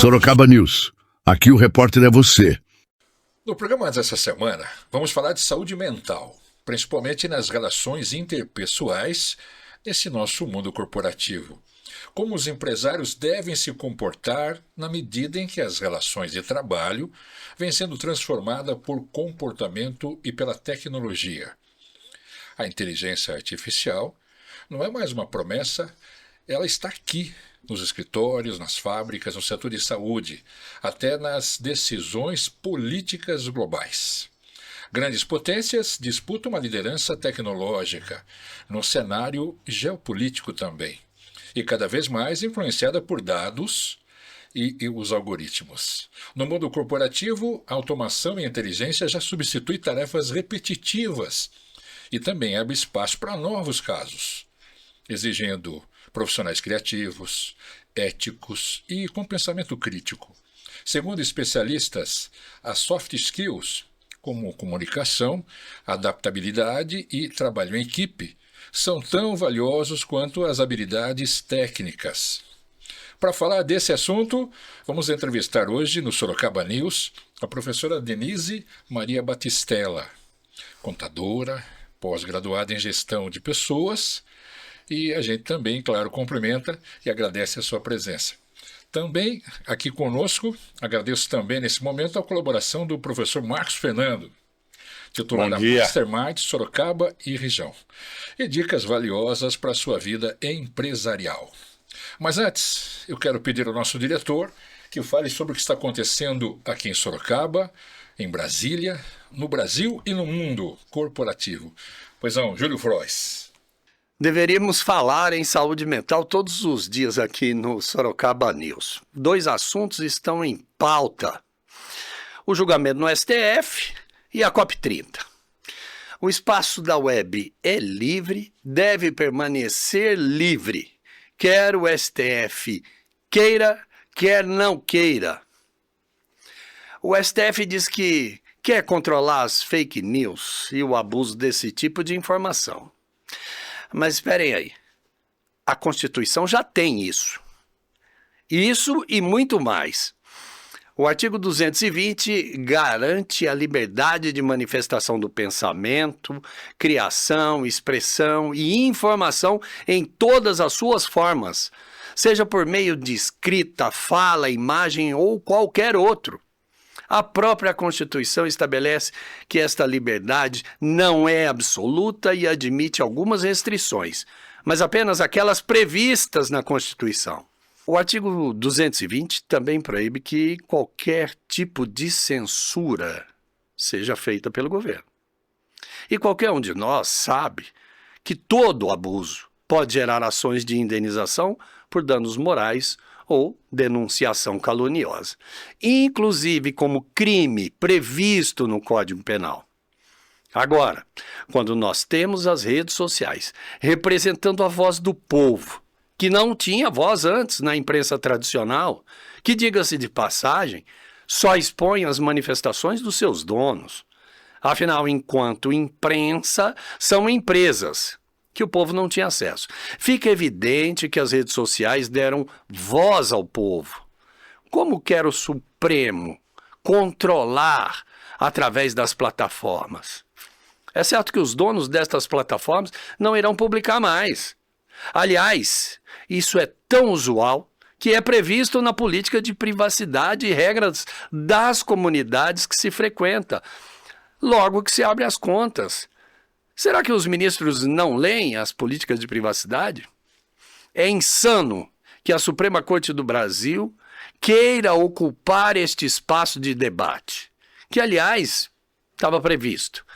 Sorocaba News. Aqui o repórter é você. No programa dessa semana, vamos falar de saúde mental, principalmente nas relações interpessoais nesse nosso mundo corporativo. Como os empresários devem se comportar na medida em que as relações de trabalho vêm sendo transformadas por comportamento e pela tecnologia. A inteligência artificial não é mais uma promessa, ela está aqui, nos escritórios, nas fábricas, no setor de saúde, até nas decisões políticas globais. Grandes potências disputam uma liderança tecnológica, no cenário geopolítico também, e cada vez mais influenciada por dados e os algoritmos. No mundo corporativo, a automação e a inteligência já substituem tarefas repetitivas e também abre espaço para novos casos, exigindo profissionais criativos, éticos e com pensamento crítico. Segundo especialistas, as soft skills, como comunicação, adaptabilidade e trabalho em equipe, são tão valiosos quanto as habilidades técnicas. Para falar desse assunto, vamos entrevistar hoje no Sorocaba News a professora Denise Maria Batistella, contadora, pós-graduada em gestão de pessoas, e a gente também, claro, cumprimenta e agradece a sua presença. Também aqui conosco, agradeço também nesse momento a colaboração do professor Marcos Fernando, titular da Mastermind Sorocaba e região, e dicas valiosas para a sua vida empresarial. Mas antes, eu quero pedir ao nosso diretor que fale sobre o que está acontecendo aqui em Sorocaba, em Brasília, no Brasil e no mundo corporativo. Pois não, Júlio Frois. Deveríamos falar em saúde mental todos os dias aqui no Sorocaba News. 2 assuntos estão em pauta: o julgamento no STF e a COP30. O espaço da web é livre, deve permanecer livre, quer o STF queira, quer não queira. O STF diz que quer controlar as fake news e o abuso desse tipo de informação. Mas esperem aí, a Constituição já tem isso. Isso e muito mais. O artigo 220 garante a liberdade de manifestação do pensamento, criação, expressão e informação em todas as suas formas, seja por meio de escrita, fala, imagem ou qualquer outro. A própria Constituição estabelece que esta liberdade não é absoluta e admite algumas restrições, mas apenas aquelas previstas na Constituição. O artigo 220 também proíbe que qualquer tipo de censura seja feita pelo governo. E qualquer um de nós sabe que todo abuso pode gerar ações de indenização por danos morais ou denunciação caluniosa, inclusive como crime previsto no Código Penal. Agora, quando nós temos as redes sociais representando a voz do povo, que não tinha voz antes na imprensa tradicional, que, diga-se de passagem, só expõe as manifestações dos seus donos. Afinal, enquanto imprensa, são empresas que o povo não tinha acesso. Fica evidente que as redes sociais deram voz ao povo. Como quer o Supremo controlar através das plataformas? É certo que os donos destas plataformas não irão publicar mais. Aliás, isso é tão usual que é previsto na política de privacidade e regras das comunidades que se frequenta, logo que se abre as contas. Será que os ministros não leem as políticas de privacidade? É insano que a Suprema Corte do Brasil queira ocupar este espaço de debate, que, aliás, estava previsto.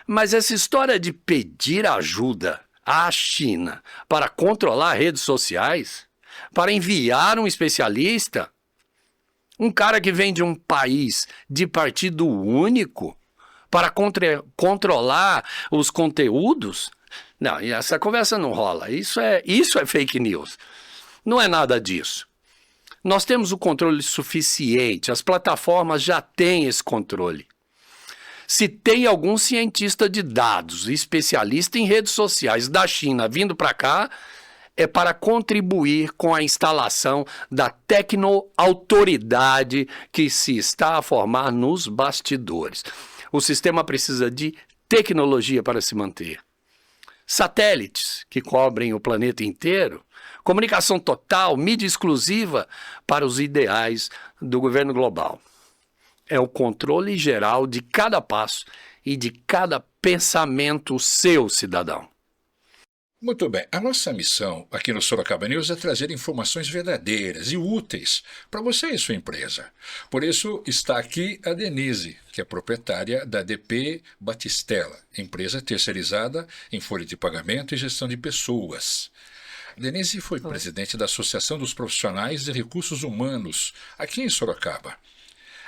Mas essa história de pedir ajuda à China para controlar redes sociais, para enviar um especialista, um cara que vem de um país de partido único, para controlar os conteúdos? Não, essa conversa não rola. Isso é fake news. Não é nada disso. Nós temos o controle suficiente, as plataformas já têm esse controle. Se tem algum cientista de dados, especialista em redes sociais da China vindo para cá, é para contribuir com a instalação da tecnoautoridade que se está a formar nos bastidores. O sistema precisa de tecnologia para se manter. Satélites que cobrem o planeta inteiro, comunicação total, mídia exclusiva para os ideais do governo global. É o controle geral de cada passo e de cada pensamento seu, cidadão. Muito bem, a nossa missão aqui no Sorocaba News é trazer informações verdadeiras e úteis para você e sua empresa. Por isso está aqui a Denise, que é proprietária da DP Batistella, empresa terceirizada em folha de pagamento e gestão de pessoas. Denise foi presidente da Associação dos Profissionais de Recursos Humanos aqui em Sorocaba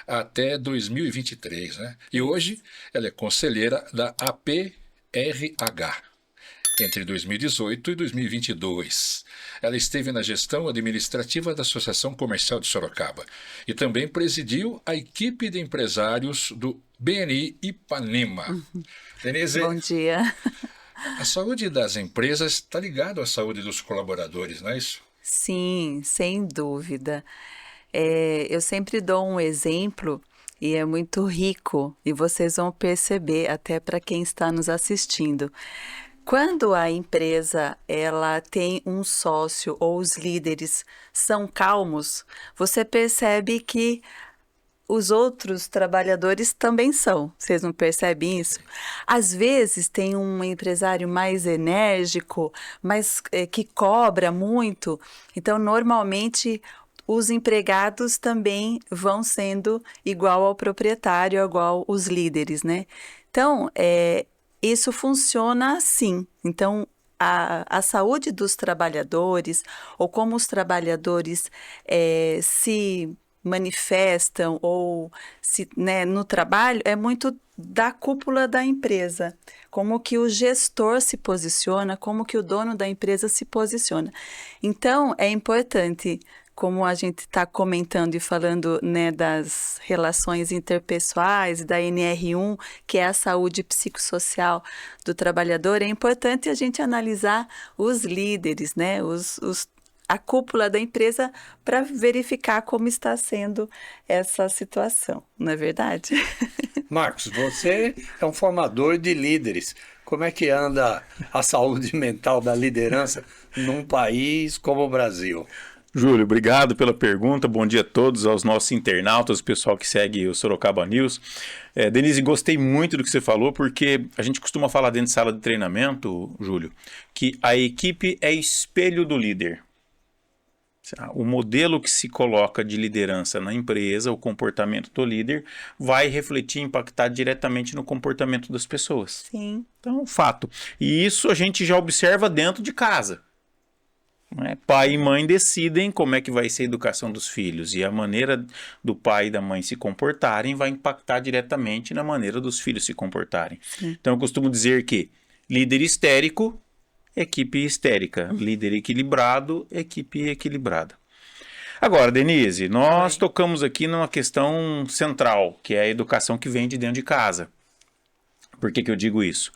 até 2023, né? E hoje ela é conselheira da APRH. Entre 2018 e 2022. Ela esteve na gestão administrativa da Associação Comercial de Sorocaba e também presidiu a equipe de empresários do BNI Ipanema. Denise, Bom dia. a saúde das empresas está ligada à saúde dos colaboradores, não é isso? Sim, sem dúvida. Eu sempre dou um exemplo e é muito rico e vocês vão perceber até para quem está nos assistindo. Quando a empresa ela tem um sócio ou os líderes são calmos, você percebe que os outros trabalhadores também são. Vocês não percebem isso? Às vezes tem um empresário mais enérgico, mas que cobra muito. Então, normalmente, os empregados também vão sendo igual ao proprietário, igual os líderes, né? Então, isso funciona assim. Então, a saúde dos trabalhadores, ou como os trabalhadores se manifestam ou no trabalho, é muito da cúpula da empresa. Como que o gestor se posiciona, como que o dono da empresa se posiciona. Então, é importante, como a gente está comentando e falando, né, das relações interpessoais, da NR1, que é a saúde psicossocial do trabalhador, é importante a gente analisar os líderes, né, a cúpula da empresa para verificar como está sendo essa situação, não é verdade? Marcos, você é um formador de líderes. Como é que anda a saúde mental da liderança num país como o Brasil? Júlio, obrigado pela pergunta. Bom dia a todos, aos nossos internautas, o pessoal que segue o Sorocaba News. Denise, gostei muito do que você falou, porque a gente costuma falar dentro de sala de treinamento, Júlio, que a equipe é espelho do líder. O modelo que se coloca de liderança na empresa, o comportamento do líder, vai refletir e impactar diretamente no comportamento das pessoas. Sim. Então, fato. E isso a gente já observa dentro de casa. Pai e mãe decidem como é que vai ser a educação dos filhos, e a maneira do pai e da mãe se comportarem vai impactar diretamente na maneira dos filhos se comportarem. Sim. Então eu costumo dizer que líder histérico, equipe histérica, líder equilibrado, equipe equilibrada. Agora, Denise, nós tocamos aqui numa questão central, que é a educação que vem de dentro de casa. Por que eu digo isso?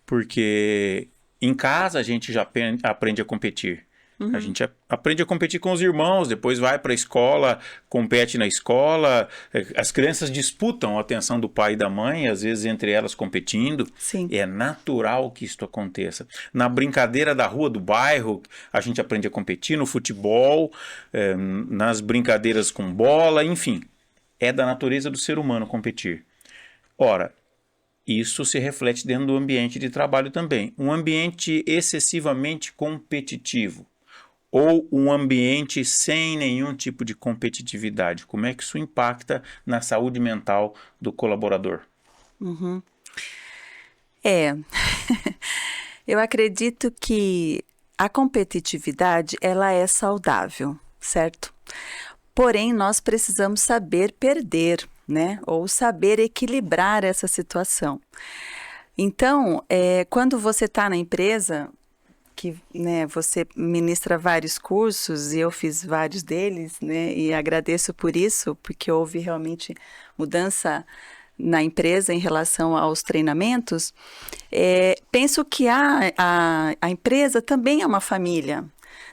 Porque em casa a gente já aprende a competir. A gente aprende a competir com os irmãos, depois vai para a escola, compete na escola. As crianças disputam a atenção do pai e da mãe, às vezes entre elas competindo. Sim. É natural que isso aconteça. Na brincadeira da rua, do bairro, a gente aprende a competir, no futebol, nas brincadeiras com bola, enfim. É da natureza do ser humano competir. Ora, isso se reflete dentro do ambiente de trabalho também. Um ambiente excessivamente competitivo, ou um ambiente sem nenhum tipo de competitividade. Como é que isso impacta na saúde mental do colaborador? Eu acredito que a competitividade, ela é saudável, certo? Porém, nós precisamos saber perder, né? Ou saber equilibrar essa situação. Então, quando você está na empresa, que, né, você ministra vários cursos e eu fiz vários deles, né, e agradeço por isso, porque houve realmente mudança na empresa em relação aos treinamentos. Penso que a empresa também é uma família.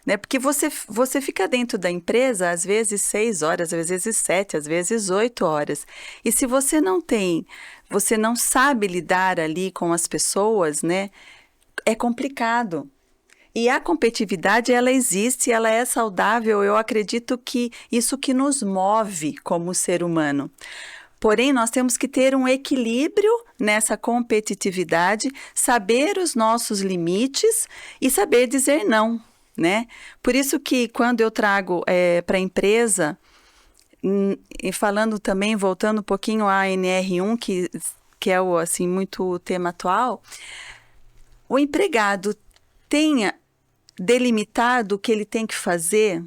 né? Porque você fica dentro da empresa, às vezes 6 horas, às vezes 7, às vezes 8 horas. E se você não sabe lidar ali com as pessoas, né? É complicado. E a competitividade, ela existe, ela é saudável. Eu acredito que isso que nos move como ser humano. Porém, nós temos que ter um equilíbrio nessa competitividade, saber os nossos limites e saber dizer não, né? Por isso que quando eu trago para a empresa, e falando também, voltando um pouquinho à NR1, que é assim, muito o tema atual, o empregado tenha delimitado o que ele tem que fazer.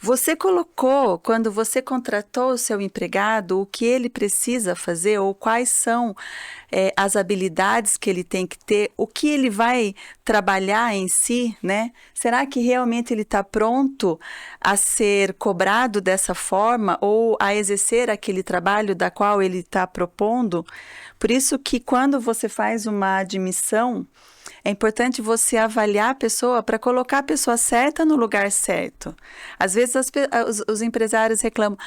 Você colocou, quando você contratou o seu empregado, o que ele precisa fazer ou quais são as habilidades que ele tem que ter, o que ele vai trabalhar em si, né? Será que realmente ele está pronto a ser cobrado dessa forma ou a exercer aquele trabalho da qual ele está propondo? Por isso que quando você faz uma admissão, é importante você avaliar a pessoa para colocar a pessoa certa no lugar certo. Às vezes os empresários reclamam,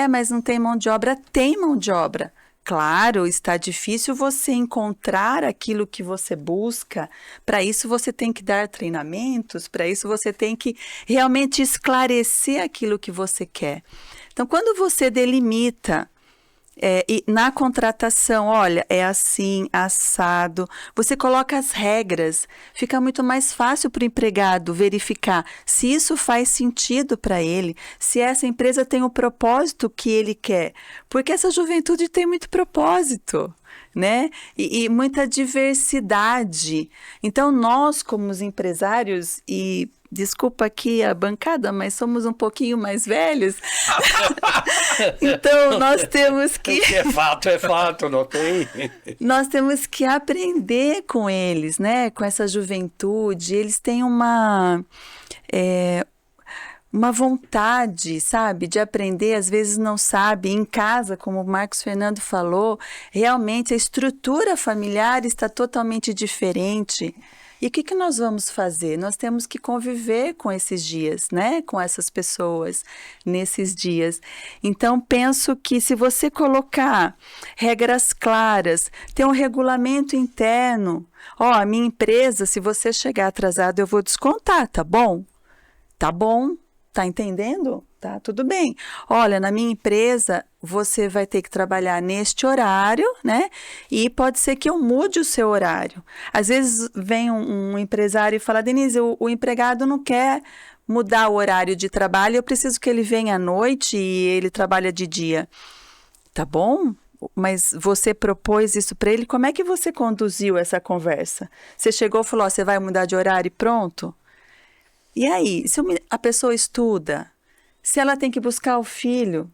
mas não tem mão de obra. Tem mão de obra. Claro, está difícil você encontrar aquilo que você busca. Para isso você tem que dar treinamentos, para isso você tem que realmente esclarecer aquilo que você quer. Então, quando você delimita, e na contratação, olha, é assim, assado, você coloca as regras, fica muito mais fácil para o empregado verificar se isso faz sentido para ele, se essa empresa tem o propósito que ele quer, porque essa juventude tem muito propósito, né? E muita diversidade. Então, nós, como os empresários, e desculpa aqui a bancada, mas somos um pouquinho mais velhos. Então, nós temos que... É fato, não tem? Nós temos que aprender com eles, né? Com essa juventude. Eles têm uma vontade, sabe, de aprender, às vezes não sabe. Em casa, como o Marcos Fernando falou, realmente a estrutura familiar está totalmente diferente. E o que nós vamos fazer? Nós temos que conviver com esses dias, né? Com essas pessoas nesses dias. Então, penso que se você colocar regras claras, ter um regulamento interno, a minha empresa, se você chegar atrasado, eu vou descontar, tá bom? Tá bom? Tá entendendo? Tá, tudo bem. Olha, na minha empresa, você vai ter que trabalhar neste horário, né? E pode ser que eu mude o seu horário. Às vezes vem um empresário e fala, Denise, o empregado não quer mudar o horário de trabalho, eu preciso que ele venha à noite e ele trabalha de dia. Tá bom? Mas você propôs isso para ele, como é que você conduziu essa conversa? Você chegou e falou, você vai mudar de horário e pronto? E aí, se a pessoa estuda, se ela tem que buscar o filho,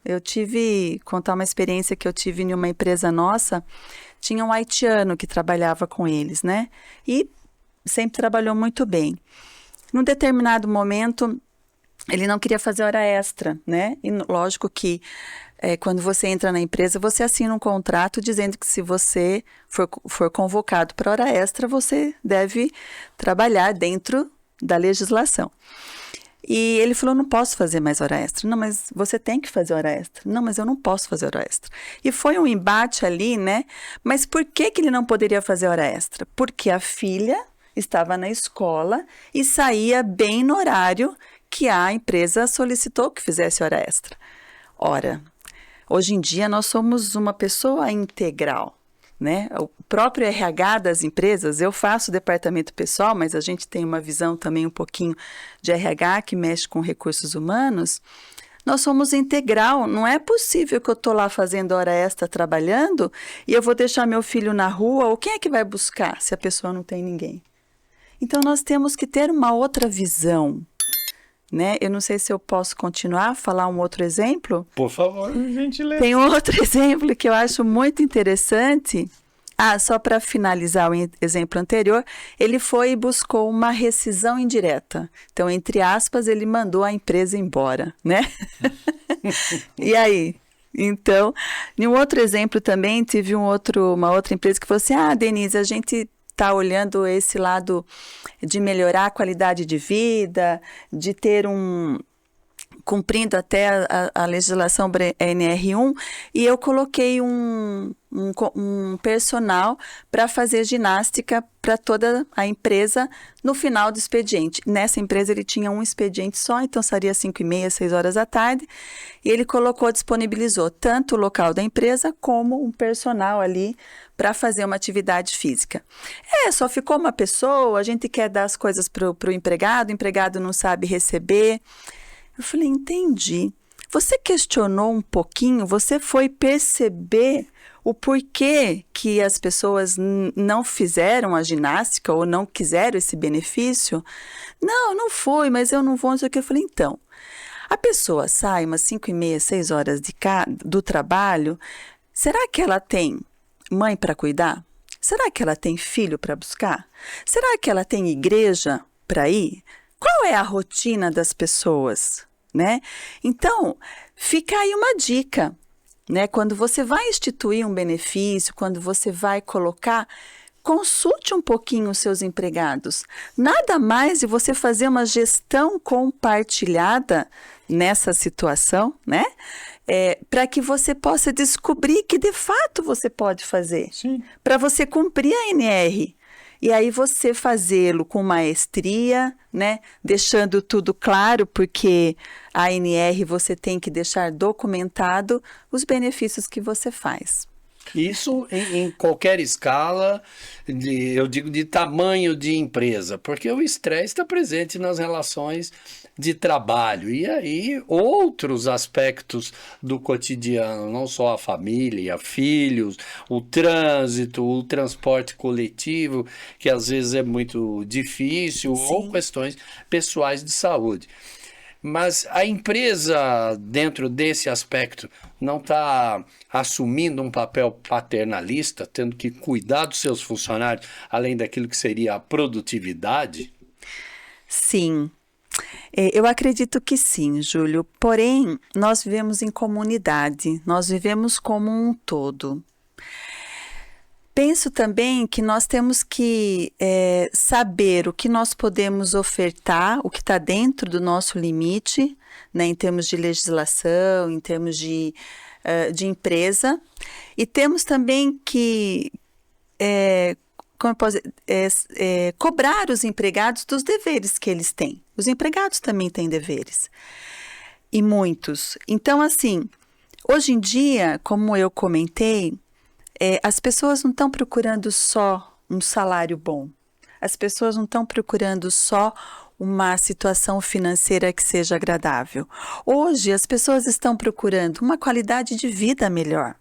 contar uma experiência que eu tive em uma empresa nossa, tinha um haitiano que trabalhava com eles, né? E sempre trabalhou muito bem. Num determinado momento, ele não queria fazer hora extra, né? E lógico que quando você entra na empresa, você assina um contrato dizendo que se você for convocado para hora extra, você deve trabalhar dentro da legislação. E ele falou, não posso fazer mais hora extra. Não, mas você tem que fazer hora extra. Não, mas eu não posso fazer hora extra. E foi um embate ali, né? Mas por que ele não poderia fazer hora extra? Porque a filha estava na escola e saía bem no horário que a empresa solicitou que fizesse hora extra. Ora, hoje em dia nós somos uma pessoa integral, né? O próprio RH das empresas, eu faço departamento pessoal, mas a gente tem uma visão também um pouquinho de RH que mexe com recursos humanos. Nós somos integral, não é possível que eu estou lá fazendo hora extra trabalhando e eu vou deixar meu filho na rua, ou quem é que vai buscar se a pessoa não tem ninguém? Então nós temos que ter uma outra visão, né? Eu não sei se eu posso continuar a falar um outro exemplo. Por favor, gentileza. Tem outro exemplo que eu acho muito interessante. Só para finalizar o exemplo anterior, ele foi e buscou uma rescisão indireta. Então, entre aspas, ele mandou a empresa embora, né? E aí? Então, em um outro exemplo também, tive uma outra empresa que falou assim, Denise, a gente está olhando esse lado de melhorar a qualidade de vida, de ter cumprindo até a legislação NR1, e eu coloquei um personal para fazer ginástica para toda a empresa no final do expediente. Nessa empresa ele tinha um expediente só, então seria 5h30, 6 horas da tarde, e ele disponibilizou tanto o local da empresa como um personal ali para fazer uma atividade física. Só ficou uma pessoa, a gente quer dar as coisas para o empregado não sabe receber. Eu falei, entendi. Você questionou um pouquinho, você foi perceber o porquê que as pessoas não fizeram a ginástica ou não quiseram esse benefício? Não foi, mas eu não vou, não sei o que. Eu falei, então, a pessoa sai umas 5h30, 6 horas do trabalho, será que ela tem mãe para cuidar? Será que ela tem filho para buscar? Será que ela tem igreja para ir? Qual é a rotina das pessoas, né? Então, fica aí uma dica, né? Quando você vai instituir um benefício, quando você vai colocar, consulte um pouquinho os seus empregados. Nada mais de você fazer uma gestão compartilhada nessa situação, né? Para que você possa descobrir que de fato você pode fazer. Para você cumprir a NR. E aí você fazê-lo com maestria, né? Deixando tudo claro, porque a NR você tem que deixar documentado os benefícios que você faz. Isso em qualquer escala, eu digo de tamanho de empresa, porque o estresse está presente nas relações de trabalho. E aí outros aspectos do cotidiano, não só a família, filhos, o trânsito, o transporte coletivo, que às vezes é muito difícil, Sim. ou questões pessoais de saúde. Mas a empresa, dentro desse aspecto, não está assumindo um papel paternalista, tendo que cuidar dos seus funcionários, além daquilo que seria a produtividade? Sim, eu acredito que sim, Júlio. Porém, nós vivemos em comunidade, nós vivemos como um todo. Penso também que nós temos que saber o que nós podemos ofertar, o que está dentro do nosso limite, né, em termos de legislação, em termos de empresa, e temos também que cobrar os empregados dos deveres que eles têm. Os empregados também têm deveres, e muitos. Então, assim, hoje em dia, como eu comentei, as pessoas não estão procurando só um salário bom. As pessoas não estão procurando só uma situação financeira que seja agradável. Hoje, as pessoas estão procurando uma qualidade de vida melhor.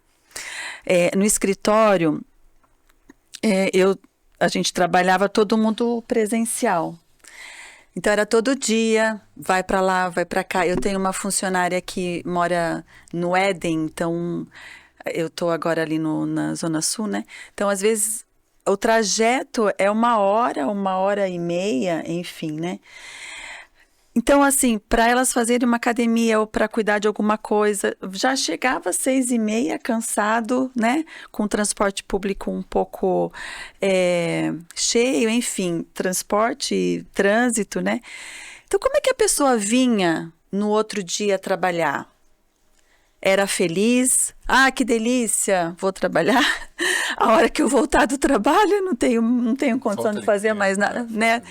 No escritório, a gente trabalhava todo mundo presencial. Então, era todo dia, vai para lá, vai para cá. Eu tenho uma funcionária que mora no Éden, então eu estou agora ali na Zona Sul, né? Então, às vezes, o trajeto é 1h30, enfim, né? Então, assim, para elas fazerem uma academia ou para cuidar de alguma coisa, já chegava às 6h30, cansado, né? Com o transporte público um pouco cheio, enfim, transporte, trânsito, né? Então, como é que a pessoa vinha no outro dia trabalhar? Era feliz? Ah, que delícia, vou trabalhar. A hora que eu voltar do trabalho, não tenho condição de fazer mais nada, né?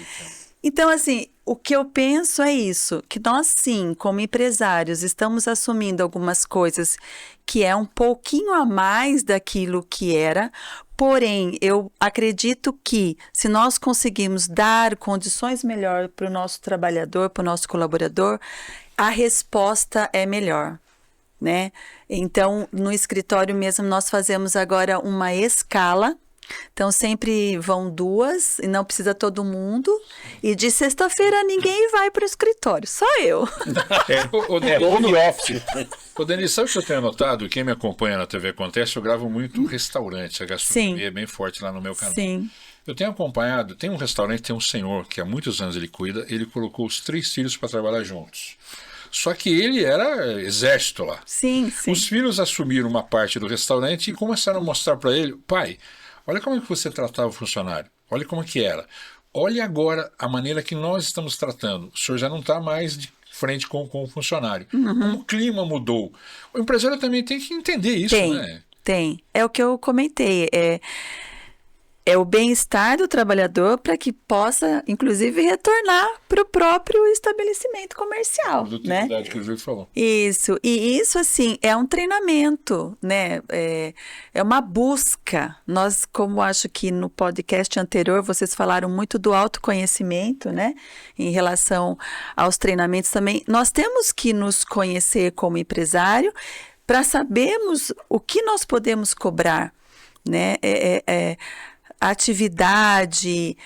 Então, assim, o que eu penso é isso, que nós sim, como empresários, estamos assumindo algumas coisas que é um pouquinho a mais daquilo que era, porém, eu acredito que se nós conseguirmos dar condições melhores para o nosso trabalhador, para o nosso colaborador, a resposta é melhor, né? Então, no escritório mesmo, nós fazemos agora uma escala. Então, sempre vão 2 e não precisa todo mundo. E de sexta-feira ninguém vai para o escritório, só eu. Home office. Ô, Denise, sabe o que eu tenho notado? Quem me acompanha na TV Acontece, eu gravo muito restaurante. A gastronomia é bem forte lá no meu canal. Sim. Eu tenho acompanhado, tem um restaurante, tem um senhor que há muitos anos ele cuida, ele colocou os 3 filhos para trabalhar juntos. Só que ele era exército lá. Sim, sim. Os filhos assumiram uma parte do restaurante e começaram a mostrar para ele, pai, olha como é que você tratava o funcionário. Olha como que era. Olhe agora a maneira que nós estamos tratando. O senhor já não está mais de frente com o funcionário. Como o clima mudou. O empresário também tem que entender isso, né? Tem. É o que eu comentei. É o bem-estar do trabalhador para que possa, inclusive, retornar para o próprio estabelecimento comercial, né? Produtividade que o Júlio falou. Isso. E isso, assim, é um treinamento, né? É uma busca. Nós, como acho que no podcast anterior, vocês falaram muito do autoconhecimento, né? Em relação aos treinamentos também. Nós temos que nos conhecer como empresário para sabermos o que nós podemos cobrar, né? Atividade,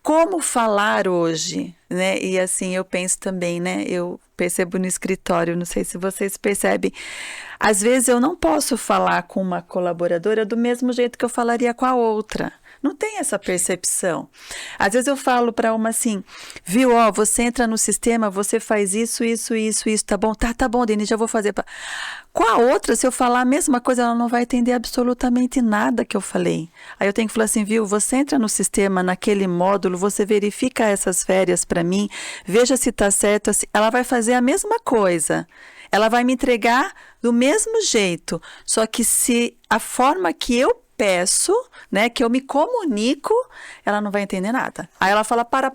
como falar hoje, né? E assim, eu penso também, né? Eu percebo no escritório, não sei se vocês percebem, às vezes eu não posso falar com uma colaboradora do mesmo jeito que eu falaria com a outra. Não tem essa percepção. Às vezes eu falo para uma assim, viu, ó, você entra no sistema, você faz isso, tá bom? Tá bom, Denise, já vou fazer. Com a outra, se eu falar a mesma coisa, ela não vai entender absolutamente nada que eu falei. Aí eu tenho que falar assim, viu, você entra no sistema, naquele módulo, você verifica essas férias para mim, veja se tá certo. Assim, ela vai fazer a mesma coisa. Ela vai me entregar do mesmo jeito. Só que se a forma que eu peço, né, que eu me comunico, ela não vai entender nada. Aí ela fala, para.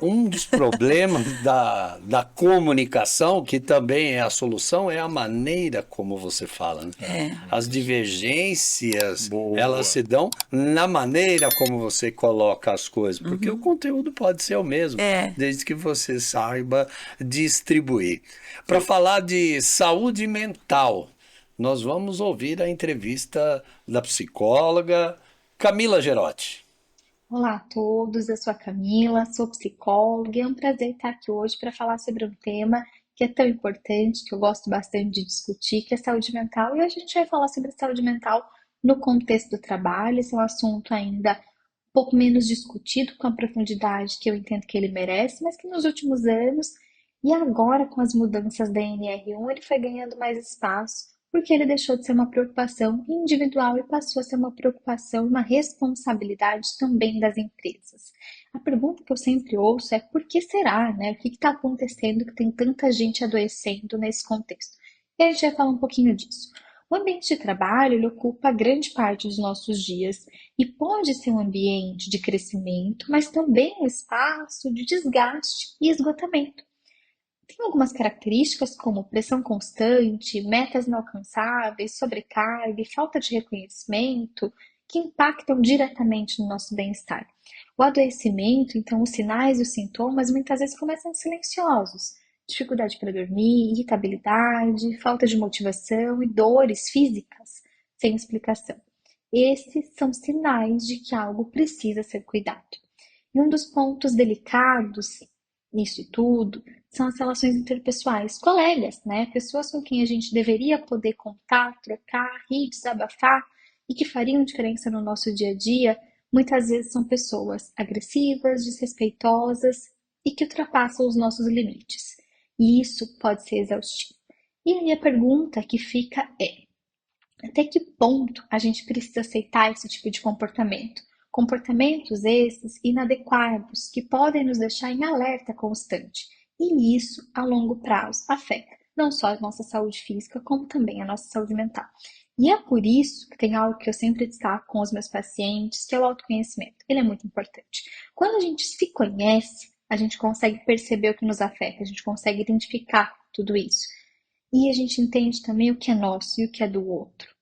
Um dos problemas da comunicação, que também é a solução, é a maneira como você fala. Né? As divergências, elas se dão na maneira como você coloca as coisas, porque o conteúdo pode ser o mesmo, desde que você saiba distribuir. Para falar de saúde mental, nós vamos ouvir a entrevista da psicóloga Camila Gerotti. Olá a todos, eu sou a Camila, sou psicóloga e é um prazer estar aqui hoje para falar sobre um tema que é tão importante, que eu gosto bastante de discutir, que é saúde mental. E hoje a gente vai falar sobre saúde mental no contexto do trabalho. Esse é um assunto ainda um pouco menos discutido, com a profundidade que eu entendo que ele merece, mas que nos últimos anos, e agora com as mudanças da NR1, ele foi ganhando mais espaço, porque ele deixou de ser uma preocupação individual e passou a ser uma preocupação, uma responsabilidade também das empresas. A pergunta que eu sempre ouço é por que será, né? O que está acontecendo que tem tanta gente adoecendo nesse contexto? E a gente vai falar um pouquinho disso. O ambiente de trabalho, ele ocupa grande parte dos nossos dias e pode ser um ambiente de crescimento, mas também um espaço de desgaste e esgotamento. Tem algumas características como pressão constante, metas inalcançáveis, sobrecarga e falta de reconhecimento que impactam diretamente no nosso bem-estar. O adoecimento, então, os sinais e os sintomas muitas vezes começam silenciosos. Dificuldade para dormir, irritabilidade, falta de motivação e dores físicas sem explicação. Esses são sinais de que algo precisa ser cuidado. E um dos pontos delicados nisso tudo são as relações interpessoais, colegas, né? Pessoas com quem a gente deveria poder contar, trocar, rir, desabafar e que fariam diferença no nosso dia a dia, muitas vezes são pessoas agressivas, desrespeitosas e que ultrapassam os nossos limites. E isso pode ser exaustivo. E aí a pergunta que fica é: até que ponto a gente precisa aceitar esse tipo de comportamento? Comportamentos esses inadequados que podem nos deixar em alerta constante. E isso, a longo prazo, afeta não só a nossa saúde física, como também a nossa saúde mental. E é por isso que tem algo que eu sempre destaco com os meus pacientes, que é o autoconhecimento. Ele é muito importante. Quando a gente se conhece, a gente consegue perceber o que nos afeta, a gente consegue identificar tudo isso. E a gente entende também o que é nosso e o que é do outro.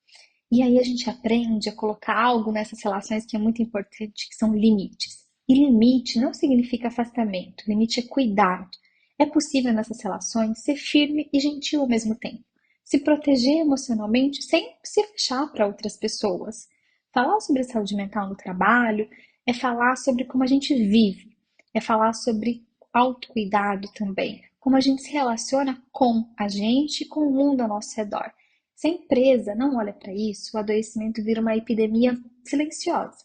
E aí a gente aprende a colocar algo nessas relações que é muito importante, que são limites. E limite não significa afastamento, limite é cuidado. É possível nessas relações ser firme e gentil ao mesmo tempo. Se proteger emocionalmente sem se fechar para outras pessoas. Falar sobre saúde mental no trabalho é falar sobre como a gente vive. É falar sobre autocuidado também. Como a gente se relaciona com a gente e com o mundo ao nosso redor. Se a empresa não olha para isso, o adoecimento vira uma epidemia silenciosa.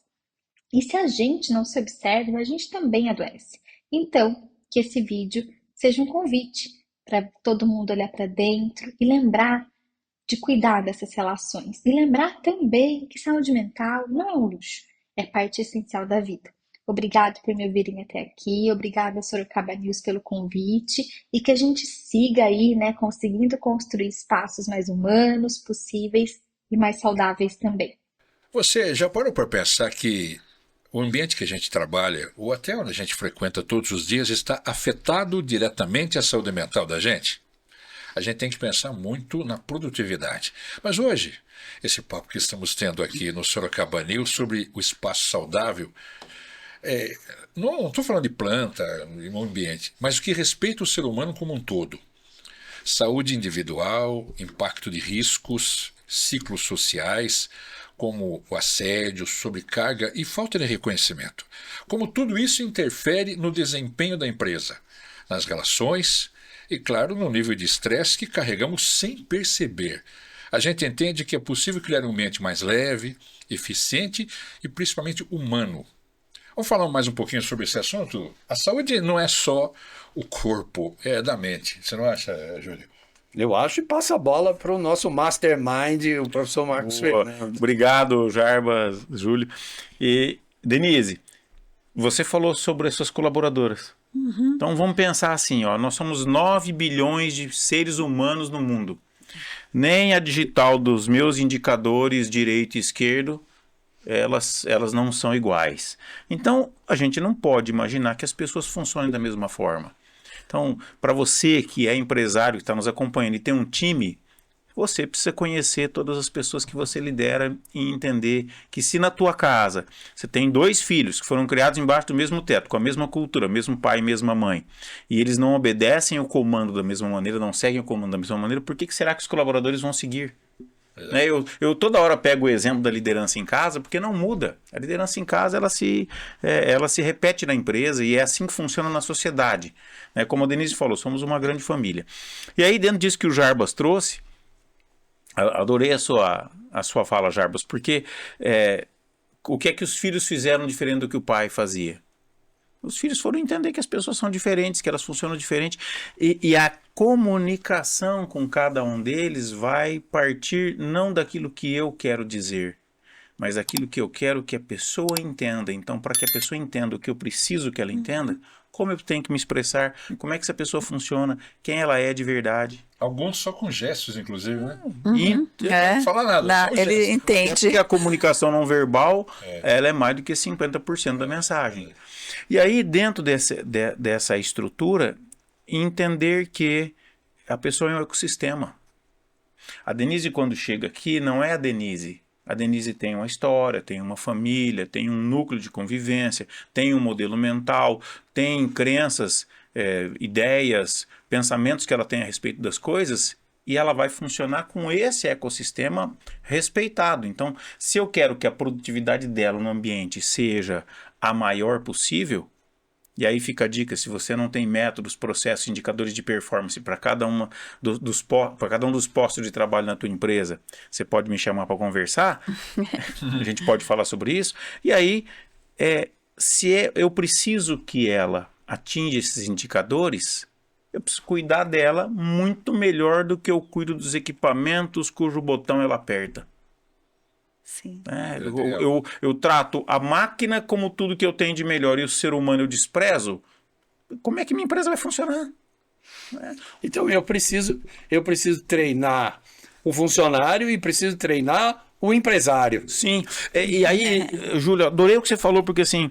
E se a gente não se observa, a gente também adoece. Então, que esse vídeo seja um convite para todo mundo olhar para dentro e lembrar de cuidar dessas relações. E lembrar também que saúde mental não é um luxo, é parte essencial da vida. Obrigado por me ouvirem até aqui, obrigada Sorocaba News pelo convite e que a gente siga aí, né, conseguindo construir espaços mais humanos, possíveis e mais saudáveis também. Você já parou para pensar que o ambiente que a gente trabalha, ou até onde a gente frequenta todos os dias, está afetado diretamente à saúde mental da gente? A gente tem que pensar muito na produtividade. Mas hoje, esse papo que estamos tendo aqui no Sorocaba News sobre o espaço saudável, não estou falando de planta e meio ambiente, mas o que respeita o ser humano como um todo. Saúde individual, impacto de riscos, ciclos sociais, como o assédio, sobrecarga e falta de reconhecimento. Como tudo isso interfere no desempenho da empresa, nas relações e, claro, no nível de estresse que carregamos sem perceber. A gente entende que é possível criar um ambiente mais leve, eficiente e principalmente humano. Vamos falar mais um pouquinho sobre esse assunto? A saúde não é só o corpo, é da mente. Você não acha, Júlio? Eu acho, e passa a bola para o nosso mastermind, o professor Marcos Fernando. Obrigado, Jarbas, Júlio. E, Denise, você falou sobre as suas colaboradoras. Então vamos pensar assim, ó, nós somos 9 bilhões de seres humanos no mundo. Nem a digital dos meus indicadores direito e esquerdo, elas não são iguais. Então a gente não pode imaginar que as pessoas funcionem da mesma forma. Então, para você que é empresário, que está nos acompanhando e tem um time, você precisa conhecer todas as pessoas que você lidera e entender que se na tua casa você tem 2 filhos que foram criados embaixo do mesmo teto, com a mesma cultura, mesmo pai e mesma mãe, e eles não obedecem o comando da mesma maneira, não seguem o comando da mesma maneira, por que será que os colaboradores vão seguir? Eu toda hora pego o exemplo da liderança em casa, porque não muda. A liderança em casa ela se repete na empresa e é assim que funciona na sociedade. Como a Denise falou, somos uma grande família. E aí, dentro disso que o Jarbas trouxe, adorei a sua fala, Jarbas, porque o que é que os filhos fizeram diferente do que o pai fazia? Os filhos foram entender que as pessoas são diferentes, que elas funcionam diferente. E a comunicação com cada um deles vai partir não daquilo que eu quero dizer, mas daquilo que eu quero que a pessoa entenda. Então, para que a pessoa entenda o que eu preciso que ela entenda, como eu tenho que me expressar, como é que essa pessoa funciona, quem ela é de verdade. Alguns só com gestos, inclusive, né? Não fala nada. ele gestos. entende. Porque a comunicação não verbal, ela é mais do que 50% da mensagem. E aí, dentro dessa estrutura, entender que a pessoa é um ecossistema. A Denise, quando chega aqui, não é a Denise. A Denise tem uma história, tem uma família, tem um núcleo de convivência, tem um modelo mental, tem crenças, ideias, pensamentos que ela tem a respeito das coisas, e ela vai funcionar com esse ecossistema respeitado. Então, se eu quero que a produtividade dela no ambiente seja a maior possível, e aí fica a dica, se você não tem métodos, processos, indicadores de performance para cada um dos postos de trabalho na tua empresa, você pode me chamar para conversar, a gente pode falar sobre isso, e aí, eu preciso que ela atinja esses indicadores, eu preciso cuidar dela muito melhor do que eu cuido dos equipamentos cujo botão ela aperta. Sim. Eu trato a máquina como tudo que eu tenho de melhor e o ser humano eu desprezo. Como é que minha empresa vai funcionar? Então eu preciso treinar o funcionário e preciso treinar o empresário. Sim. E aí, Júlio, adorei o que você falou, porque assim,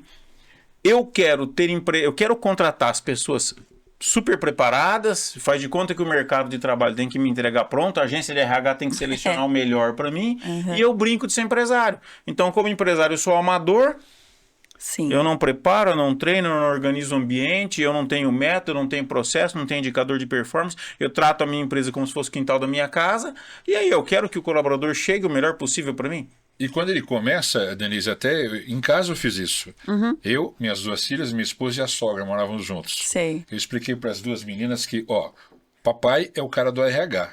eu quero contratar as pessoas super preparadas, faz de conta que o mercado de trabalho tem que me entregar pronto, a agência de RH tem que selecionar o melhor para mim, e eu brinco de ser empresário. Então, como empresário, eu sou amador, Sim. eu não preparo, eu não treino, eu não organizo o ambiente, eu não tenho método, eu não tenho processo, não tenho indicador de performance, eu trato a minha empresa como se fosse o quintal da minha casa, e aí eu quero que o colaborador chegue o melhor possível para mim. E quando ele começa, Denise, até em casa eu fiz isso. Eu, minhas 2 filhas, minha esposa e a sogra moravam juntos. Sei. Eu expliquei para as 2 meninas que, papai é o cara do RH.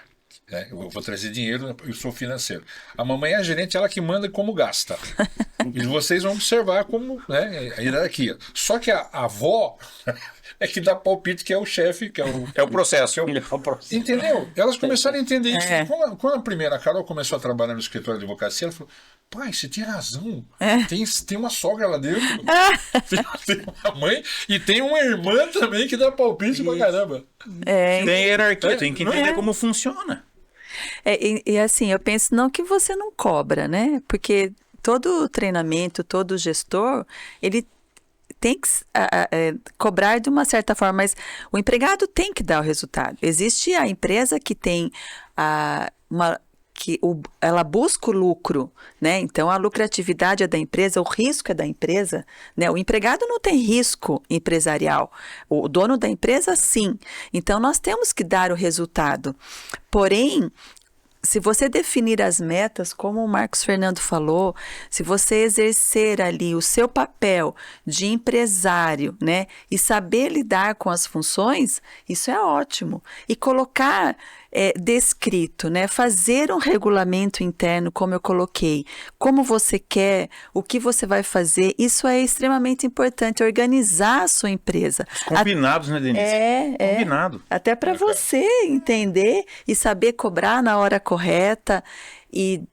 Eu vou trazer dinheiro, eu sou financeiro. A mamãe é a gerente, ela que manda como gasta. E vocês vão observar como, né, a hierarquia. Só que a avó é que dá palpite, que é o chefe, que É o processo. Entendeu? Elas começaram a entender isso. Quando a primeira, a Carol, começou a trabalhar no escritório de advocacia, ela falou: pai, você tinha razão. Tem uma sogra lá dentro, tem uma mãe e tem uma irmã também que dá palpite pra caramba. Tem hierarquia, tem que entender como funciona. E assim, eu penso não que você não cobra, né? Porque todo treinamento, todo gestor, ele tem que cobrar de uma certa forma, mas o empregado tem que dar o resultado. Existe a empresa que tem ela busca o lucro, né? Então a lucratividade é da empresa, o risco é da empresa, né? O empregado não tem risco empresarial, o dono da empresa sim. Então nós temos que dar o resultado. Porém, se você definir as metas, como o Marcos Fernando falou, se você exercer ali o seu papel de empresário, né, e saber lidar com as funções, isso é ótimo. E colocar descrito, né, fazer um regulamento interno, como eu coloquei, como você quer, o que você vai fazer, isso é extremamente importante, organizar a sua empresa. Os combinados, né, Denise? Combinado. Até para você entender e saber cobrar na hora correta e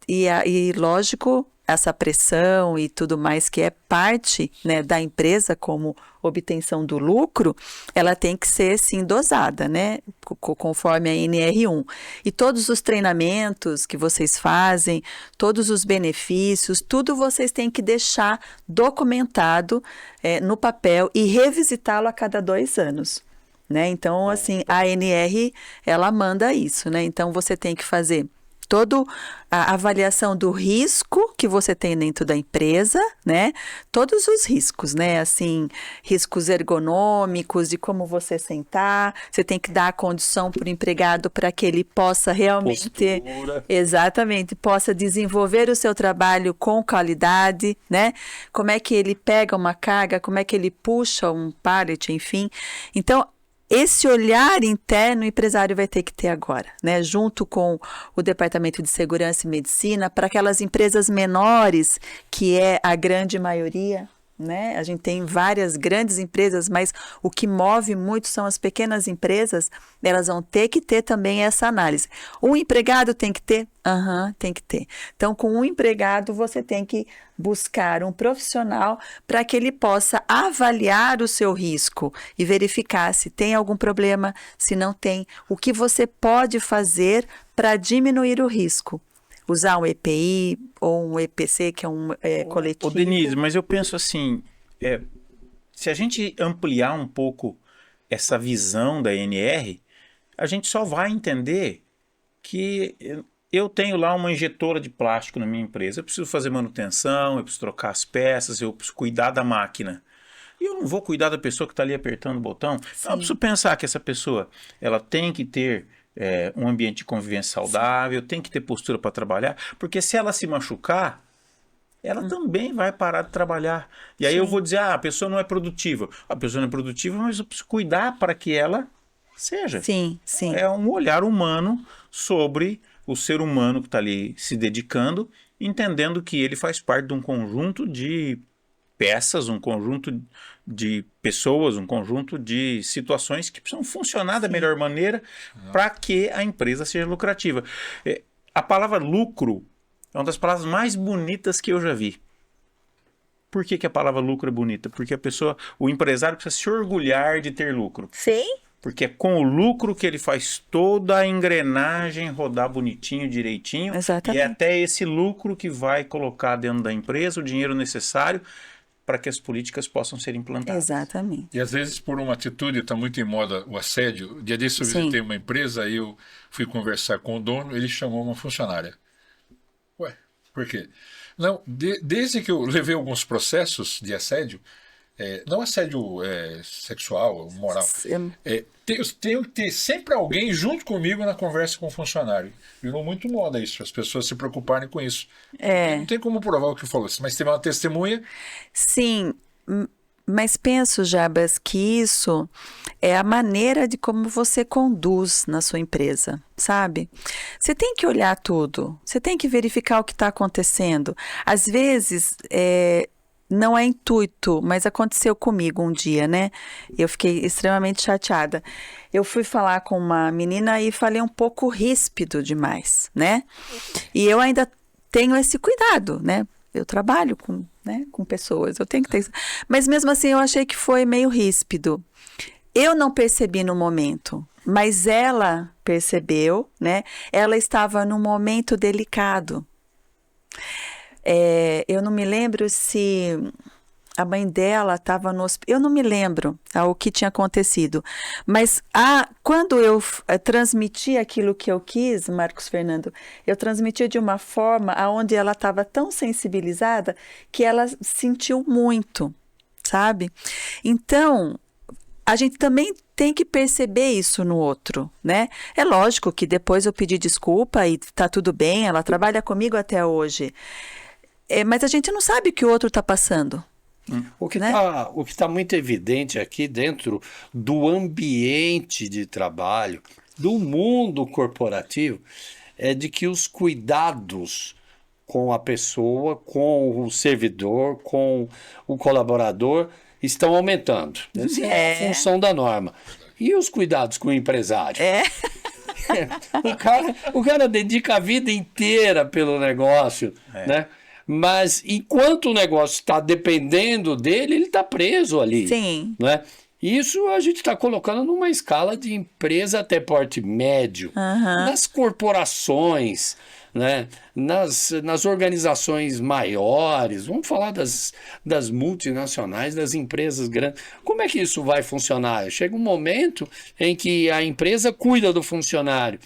lógico, essa pressão e tudo mais que é parte, né, da empresa como obtenção do lucro, ela tem que ser sim dosada, né, conforme a NR1. E todos os treinamentos que vocês fazem, todos os benefícios, tudo vocês têm que deixar documentado no papel e revisitá-lo a cada 2 anos. Né? Então, assim, a ANR, ela manda isso, né? Então, você tem que fazer toda a avaliação do risco que você tem dentro da empresa, né? Todos os riscos, né? Assim, riscos ergonômicos, de como você sentar, você tem que dar a condição para o empregado para que ele possa realmente... Postura. Exatamente, possa desenvolver o seu trabalho com qualidade, né? Como é que ele pega uma carga, como é que ele puxa um pallet, enfim. Então, esse olhar interno o empresário vai ter que ter agora, né? Junto com o Departamento de Segurança e Medicina, para aquelas empresas menores, que é a grande maioria, né? A gente tem várias grandes empresas, mas o que move muito são as pequenas empresas, elas vão ter que ter também essa análise. O empregado tem que ter? Tem que ter. Então, com um empregado, você tem que buscar um profissional para que ele possa avaliar o seu risco e verificar se tem algum problema, se não tem, o que você pode fazer para diminuir o risco. Usar um EPI ou um EPC, que é um coletivo. Denise, mas eu penso assim, se a gente ampliar um pouco essa visão da NR, a gente só vai entender que eu tenho lá uma injetora de plástico na minha empresa, eu preciso fazer manutenção, eu preciso trocar as peças, eu preciso cuidar da máquina. E eu não vou cuidar da pessoa que está ali apertando o botão. Então, eu preciso pensar que essa pessoa ela tem que ter um ambiente de convivência saudável, tem que ter postura para trabalhar, porque se ela se machucar, ela também vai parar de trabalhar. E aí eu vou dizer, a pessoa não é produtiva. A pessoa não é produtiva, mas eu preciso cuidar para que ela seja. Sim. É um olhar humano sobre o ser humano que está ali se dedicando, entendendo que ele faz parte de um conjunto de peças, um conjunto de pessoas, um conjunto de situações que precisam funcionar da melhor maneira para que a empresa seja lucrativa. A palavra lucro é uma das palavras mais bonitas que eu já vi. Por que a palavra lucro é bonita? Porque o empresário precisa se orgulhar de ter lucro. Sim. Porque é com o lucro que ele faz toda a engrenagem rodar bonitinho, direitinho. Exatamente. E é até esse lucro que vai colocar dentro da empresa o dinheiro necessário para que as políticas possam ser implantadas. Exatamente. E às vezes por uma atitude, está muito em moda o assédio. Dia desse eu visitei uma empresa, aí eu fui conversar com o dono, ele chamou uma funcionária. Ué, por quê? Não, desde que eu levei alguns processos de assédio, não assédio sexual, moral, eu tenho que ter sempre alguém junto comigo na conversa com o funcionário. Virou muito moda isso, as pessoas se preocuparem com isso. Não tem como provar o que falou, mas teve uma testemunha. Sim, Mas penso, Jabas, que isso é a maneira de como você conduz na sua empresa, sabe? Você tem que olhar tudo, você tem que verificar o que está acontecendo. Às vezes, não é intuito, mas aconteceu comigo um dia, né? Eu fiquei extremamente chateada. Eu fui falar com uma menina e falei um pouco ríspido demais, né? E eu ainda tenho esse cuidado, né? Eu trabalho com pessoas, eu tenho que ter... Mas mesmo assim eu achei que foi meio ríspido. Eu não percebi no momento, mas ela percebeu, né? Ela estava num momento delicado. Eu não me lembro se a mãe dela estava no hospital. Eu não me lembro o que tinha acontecido. Mas quando eu transmiti aquilo que eu quis, Marcos Fernando, eu transmiti de uma forma onde ela estava tão sensibilizada que ela sentiu muito, sabe? Então, a gente também tem que perceber isso no outro, né? É lógico que depois eu pedi desculpa e tá tudo bem, ela trabalha comigo até hoje. Mas a gente não sabe o que o outro está passando. O que está muito evidente aqui dentro do ambiente de trabalho, do mundo corporativo, é de que os cuidados com a pessoa, com o servidor, com o colaborador estão aumentando. Essa é a função da norma. E os cuidados com o empresário? O cara dedica a vida inteira pelo negócio, né? Mas enquanto o negócio está dependendo dele, ele está preso ali. Sim. Né? Isso a gente está colocando numa escala de empresa até porte médio. Nas corporações, né? Nas organizações maiores, vamos falar das multinacionais, das empresas grandes. Como é que isso vai funcionar? Chega um momento em que a empresa cuida do funcionário.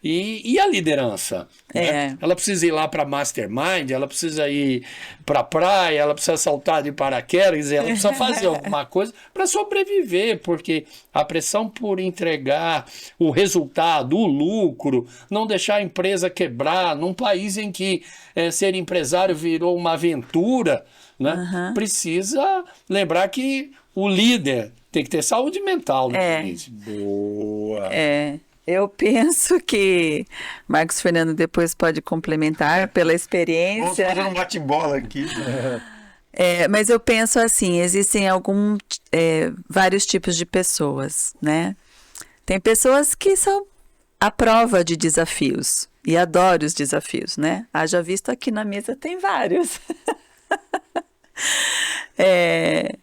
E a liderança? Né? Ela precisa ir lá para mastermind, ela precisa ir para a praia, ela precisa saltar de paraquedas, ela precisa fazer alguma coisa para sobreviver, porque a pressão por entregar o resultado, o lucro, não deixar a empresa quebrar, num país em que ser empresário virou uma aventura, né? Precisa lembrar que o líder tem que ter saúde mental. Boa! Eu penso que Marcos Fernando depois pode complementar pela Vamos experiência. fazer um bate-bola aqui. Mas eu penso assim, existem vários tipos de pessoas, né? Tem pessoas que são à prova de desafios e adoram os desafios, né? Haja visto aqui na mesa tem vários.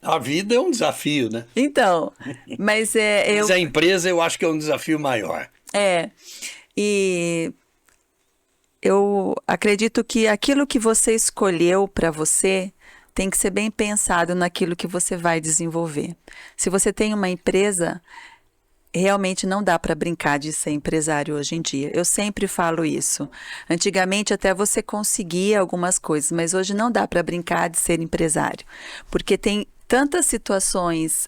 A vida é um desafio, né? Então, mas Mas a empresa eu acho que é um desafio maior. E eu acredito que aquilo que você escolheu para você tem que ser bem pensado naquilo que você vai desenvolver. Se você tem uma empresa, realmente não dá para brincar de ser empresário hoje em dia. Eu sempre falo isso. Antigamente até você conseguia algumas coisas, mas hoje não dá para brincar de ser empresário, porque tem tantas situações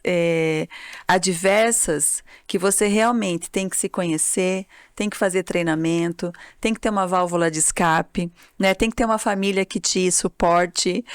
adversas que você realmente tem que se conhecer, tem que fazer treinamento, tem que ter uma válvula de escape, né? Tem que ter uma família que te suporte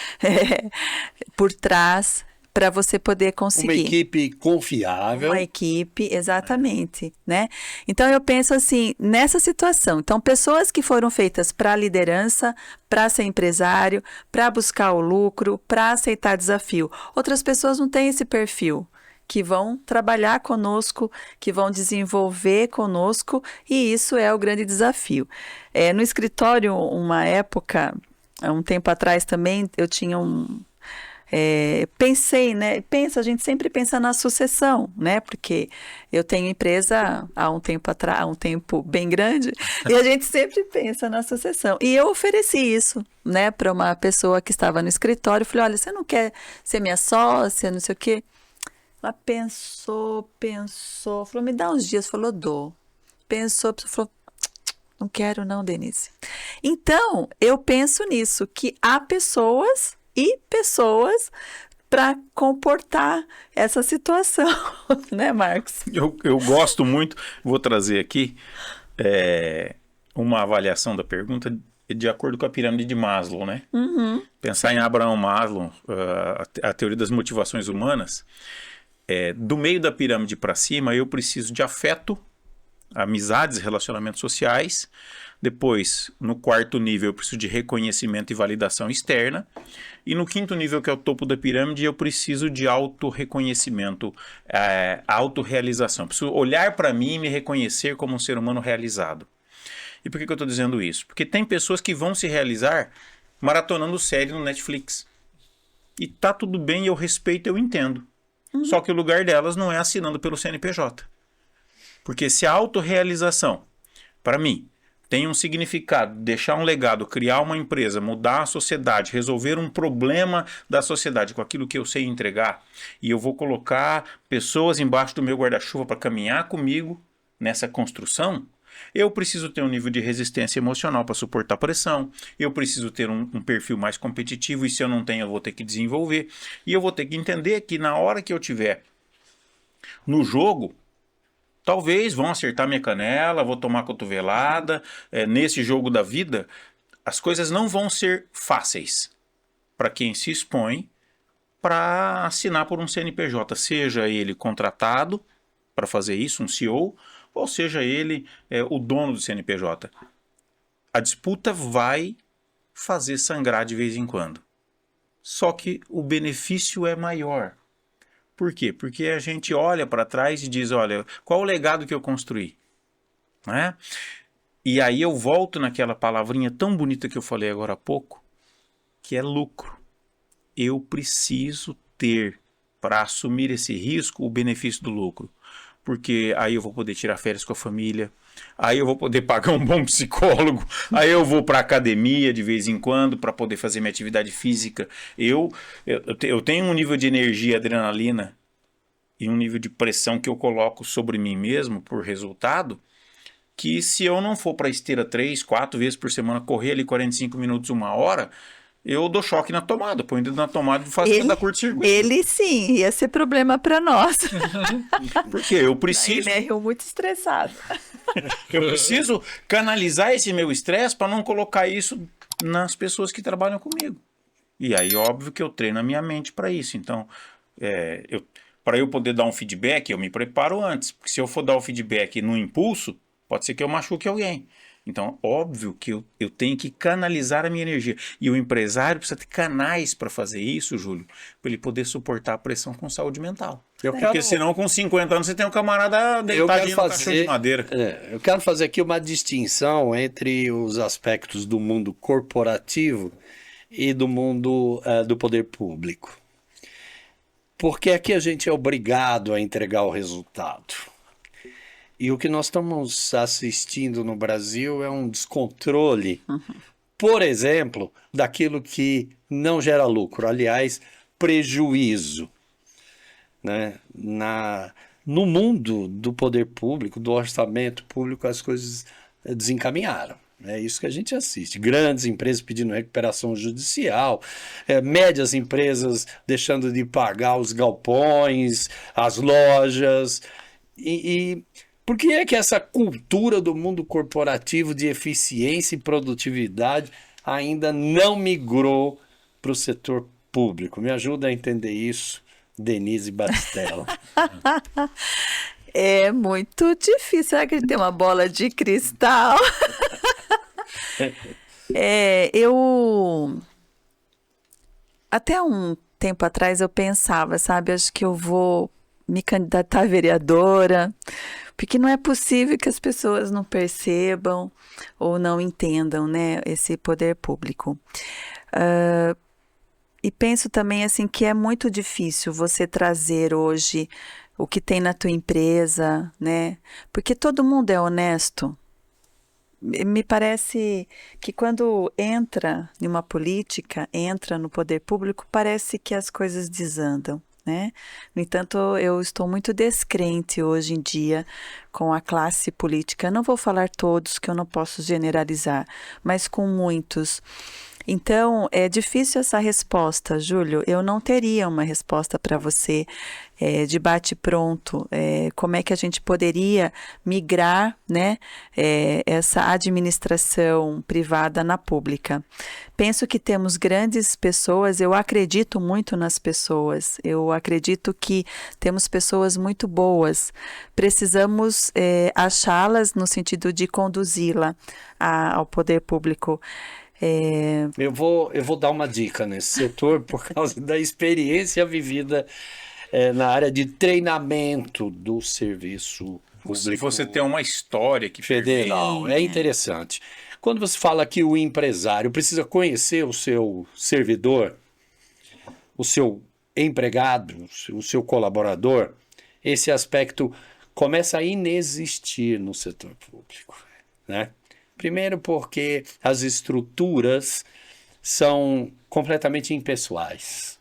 por trás, para você poder conseguir. Uma equipe confiável. Uma equipe, exatamente, né? Então, eu penso assim, nessa situação. Então, pessoas que foram feitas para a liderança, para ser empresário, para buscar o lucro, para aceitar desafio. Outras pessoas não têm esse perfil, que vão trabalhar conosco, que vão desenvolver conosco, e isso é o grande desafio. No escritório, uma época, há um tempo atrás também, eu tinha pensei, né? A gente sempre pensa na sucessão, né? Porque eu tenho empresa há um tempo atrás, há um tempo bem grande, e a gente sempre pensa na sucessão. E eu ofereci isso, né, para uma pessoa que estava no escritório. Falei, olha, você não quer ser minha sócia, não sei o quê? Ela pensou, falou, me dá uns dias, falou, dou. Pensou, falou, não quero não, Denise. Então, eu penso nisso, que há pessoas para comportar essa situação, né, Marcos? Eu gosto muito, vou trazer aqui uma avaliação da pergunta. de acordo com a pirâmide de Maslow, né? Pensar em Abraham Maslow, a teoria das motivações humanas, do meio da pirâmide para cima, eu preciso de afeto, amizades, relacionamentos sociais. Depois, no quarto nível, eu preciso de reconhecimento e validação externa. E no quinto nível, que é o topo da pirâmide, eu preciso de autorreconhecimento, autorrealização. Preciso olhar para mim e me reconhecer como um ser humano realizado. E por que eu estou dizendo isso? Porque tem pessoas que vão se realizar maratonando série no Netflix. E tá tudo bem, eu respeito, eu entendo. Só que o lugar delas não é assinando pelo CNPJ. Porque se a autorrealização, para mim, tem um significado, deixar um legado, criar uma empresa, mudar a sociedade, resolver um problema da sociedade com aquilo que eu sei entregar, e eu vou colocar pessoas embaixo do meu guarda-chuva para caminhar comigo nessa construção, eu preciso ter um nível de resistência emocional para suportar pressão, eu preciso ter um perfil mais competitivo, e se eu não tenho, eu vou ter que desenvolver, e eu vou ter que entender que na hora que eu tiver no jogo, talvez vão acertar minha canela, vou tomar cotovelada. Nesse jogo da vida, as coisas não vão ser fáceis para quem se expõe para assinar por um CNPJ, seja ele contratado para fazer isso, um CEO, ou seja ele o dono do CNPJ. A disputa vai fazer sangrar de vez em quando. Só que o benefício é maior. Por quê? Porque a gente olha para trás e diz, olha, qual o legado que eu construí? Né? E aí eu volto naquela palavrinha tão bonita que eu falei agora há pouco, que é lucro. Eu preciso ter, para assumir esse risco, o benefício do lucro. Porque aí eu vou poder tirar férias com a família, aí eu vou poder pagar um bom psicólogo, aí eu vou para a academia de vez em quando para poder fazer minha atividade física. Eu tenho um nível de energia, adrenalina e um nível de pressão que eu coloco sobre mim mesmo por resultado, que se eu não for para a esteira 3, 4 vezes por semana, correr ali 45 minutos, 1 hora, eu dou choque na tomada, põe o dedo na tomada e faço dar curto-circuito. Ele sim, ia ser problema para nós. Porque eu preciso... Ele é muito estressado. Eu preciso canalizar esse meu estresse para não colocar isso nas pessoas que trabalham comigo. E aí, óbvio que eu treino a minha mente para isso. Então, para eu poder dar um feedback, eu me preparo antes. Porque se eu for dar o feedback no impulso, pode ser que eu machuque alguém. Então, óbvio que eu tenho que canalizar a minha energia. E o empresário precisa ter canais para fazer isso, Júlio, para ele poder suportar a pressão com saúde mental. Porque senão, com 50 anos, você tem um camarada deitadinho no caixão de madeira. Eu quero fazer aqui uma distinção entre os aspectos do mundo corporativo e do mundo do poder público. Porque aqui a gente é obrigado a entregar o resultado. E o que nós estamos assistindo no Brasil é um descontrole, por exemplo, daquilo que não gera lucro, aliás, prejuízo. Né? No mundo do poder público, do orçamento público, as coisas desencaminharam. É isso que a gente assiste. Grandes empresas pedindo recuperação judicial, médias empresas deixando de pagar os galpões, as lojas. E por que é que essa cultura do mundo corporativo de eficiência e produtividade ainda não migrou para o setor público? Me ajuda a entender isso, Denise Batistella. É muito difícil. Será que a gente tem uma bola de cristal? Até um tempo atrás eu pensava, sabe, acho que eu vou me candidatar a vereadora, porque não é possível que as pessoas não percebam ou não entendam, né, esse poder público. E penso também assim que é muito difícil você trazer hoje o que tem na tua empresa, né, porque todo mundo é honesto. Me parece que quando entra em uma política, entra no poder público, parece que as coisas desandam, né? No entanto, eu estou muito descrente hoje em dia com a classe política. Não vou falar todos, que eu não posso generalizar, mas com muitos. Então, é difícil essa resposta, Júlio. Eu não teria uma resposta para você de bate-pronto. Como é que a gente poderia migrar, né, essa administração privada na pública? Penso que temos grandes pessoas, eu acredito muito nas pessoas, eu acredito que temos pessoas muito boas. Precisamos achá-las no sentido de conduzi-la ao poder público. Eu vou dar uma dica nesse setor por causa da experiência vivida na área de treinamento do serviço público. Você tem uma história que federal. É interessante. Quando você fala que o empresário precisa conhecer o seu servidor, o seu empregado, o seu colaborador, esse aspecto começa a inexistir no setor público, né? Primeiro porque as estruturas são completamente impessoais.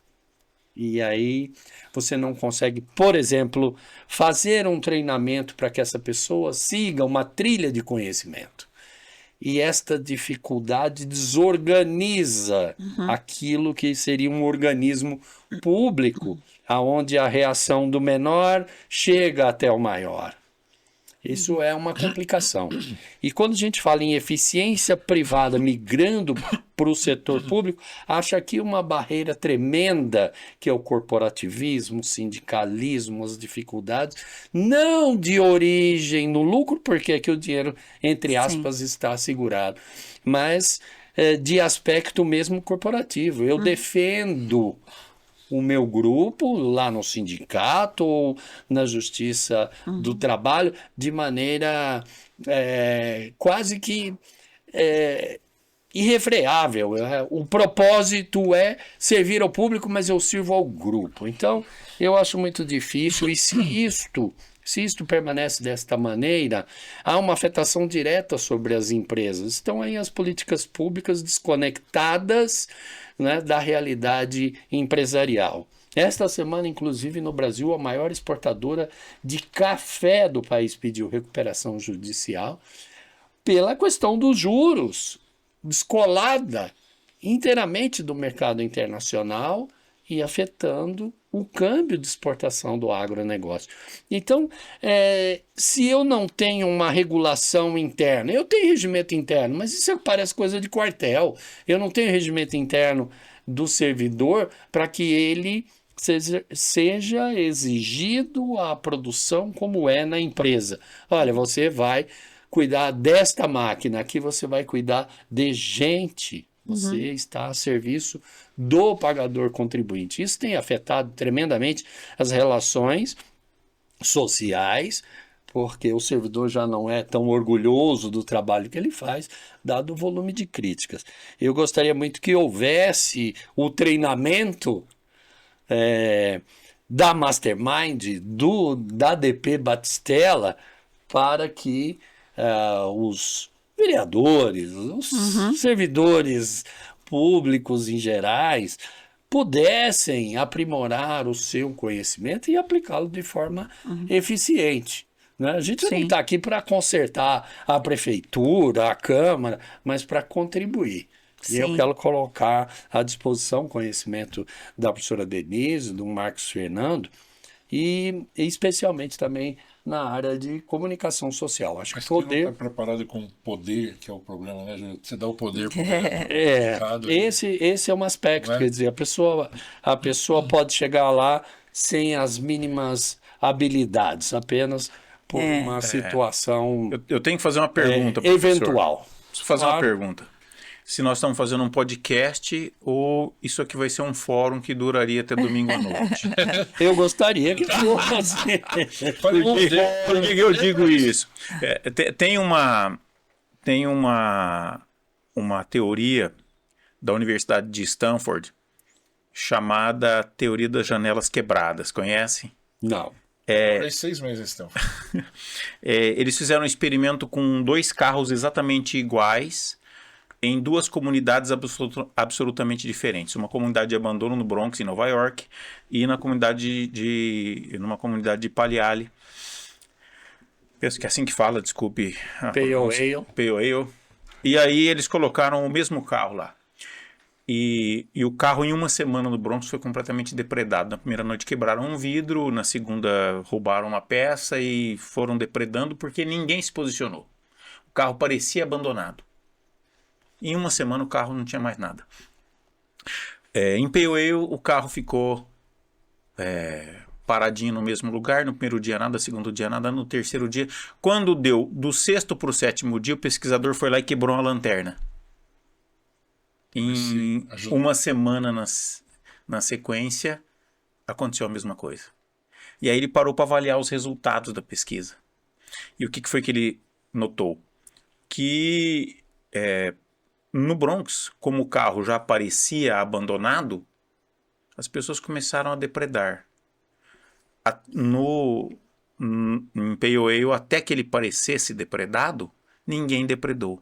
E aí você não consegue, por exemplo, fazer um treinamento para que essa pessoa siga uma trilha de conhecimento. E esta dificuldade desorganiza aquilo que seria um organismo público, onde a reação do menor chega até o maior. Isso é uma complicação. E quando a gente fala em eficiência privada migrando para o setor público, acho aqui uma barreira tremenda, que é o corporativismo, o sindicalismo, as dificuldades, não de origem no lucro, porque é que o dinheiro, entre aspas, está assegurado, mas de aspecto mesmo corporativo. Eu defendo o meu grupo lá no sindicato ou na Justiça do Trabalho de maneira quase que irrefreável. O propósito é servir ao público, mas eu sirvo ao grupo. Então, eu acho muito difícil, e se isto permanece desta maneira, há uma afetação direta sobre as empresas. Estão aí as políticas públicas desconectadas, né, da realidade empresarial. Esta semana, inclusive, no Brasil, a maior exportadora de café do país pediu recuperação judicial pela questão dos juros, descolada inteiramente do mercado internacional e afetando o câmbio de exportação do agronegócio. Então, se eu não tenho uma regulação interna, eu tenho regimento interno, mas isso parece coisa de quartel. Eu não tenho regimento interno do servidor para que ele seja exigido a produção como é na empresa. Olha, você vai cuidar desta máquina, aqui você vai cuidar de gente. Você está a serviço do pagador contribuinte. Isso tem afetado tremendamente as relações sociais, porque o servidor já não é tão orgulhoso do trabalho que ele faz, dado o volume de críticas. Eu gostaria muito que houvesse o treinamento da Mastermind, da DP Batistella, para que os vereadores, os servidores públicos em gerais pudessem aprimorar o seu conhecimento e aplicá-lo de forma eficiente. Né? A gente não está aqui para consertar a prefeitura, a Câmara, mas para contribuir. E eu quero colocar à disposição o conhecimento da professora Denise, do Marcos Fernando, e especialmente também na área de comunicação social. Acho que poder... não está preparado com poder, que é o problema, né, Júlio? Você dá o poder para o esse é um aspecto, quer dizer, a pessoa pode chegar lá sem as mínimas habilidades, apenas por uma situação eu tenho que fazer uma pergunta, eventual. Preciso fazer uma pergunta. Se nós estamos fazendo um podcast ou isso aqui vai ser um fórum que duraria até domingo à noite? Eu gostaria que fosse. Por que eu digo isso? Tem uma teoria da Universidade de Stanford chamada Teoria das Janelas Quebradas. Conhece? Não. Por 6 meses, então. Eles fizeram um experimento com 2 carros exatamente iguais em 2 comunidades absolutamente diferentes. Uma comunidade de abandono no Bronx, em Nova York, e numa comunidade de Pale Alley. Penso que é assim que fala, desculpe. Pale Ale. Pale Ale. E aí eles colocaram o mesmo carro lá. E o carro, em uma semana no Bronx, foi completamente depredado. Na primeira noite quebraram um vidro, na segunda roubaram uma peça e foram depredando porque ninguém se posicionou. O carro parecia abandonado. Em uma semana o carro não tinha mais nada. Em Peoeil, o carro ficou paradinho no mesmo lugar. No primeiro dia nada, no segundo dia nada, no terceiro dia. Quando deu do sexto para o sétimo dia, o pesquisador foi lá e quebrou uma lanterna. Em uma semana na sequência, aconteceu a mesma coisa. E aí ele parou para avaliar os resultados da pesquisa. E o que foi que ele notou? Que no Bronx, como o carro já parecia abandonado, as pessoas começaram a depredar. Em Peoeil, até que ele parecesse depredado, ninguém depredou.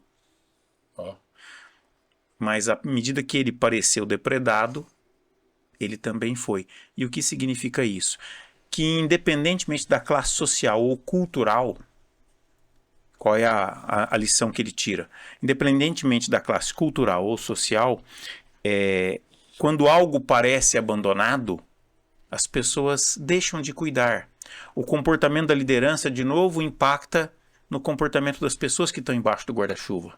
Mas à medida que ele pareceu depredado, ele também foi. E o que significa isso? Que independentemente da classe social ou cultural, qual é a lição que ele tira? Independentemente da classe cultural ou social, quando algo parece abandonado, as pessoas deixam de cuidar. O comportamento da liderança, de novo, impacta no comportamento das pessoas que estão embaixo do guarda-chuva.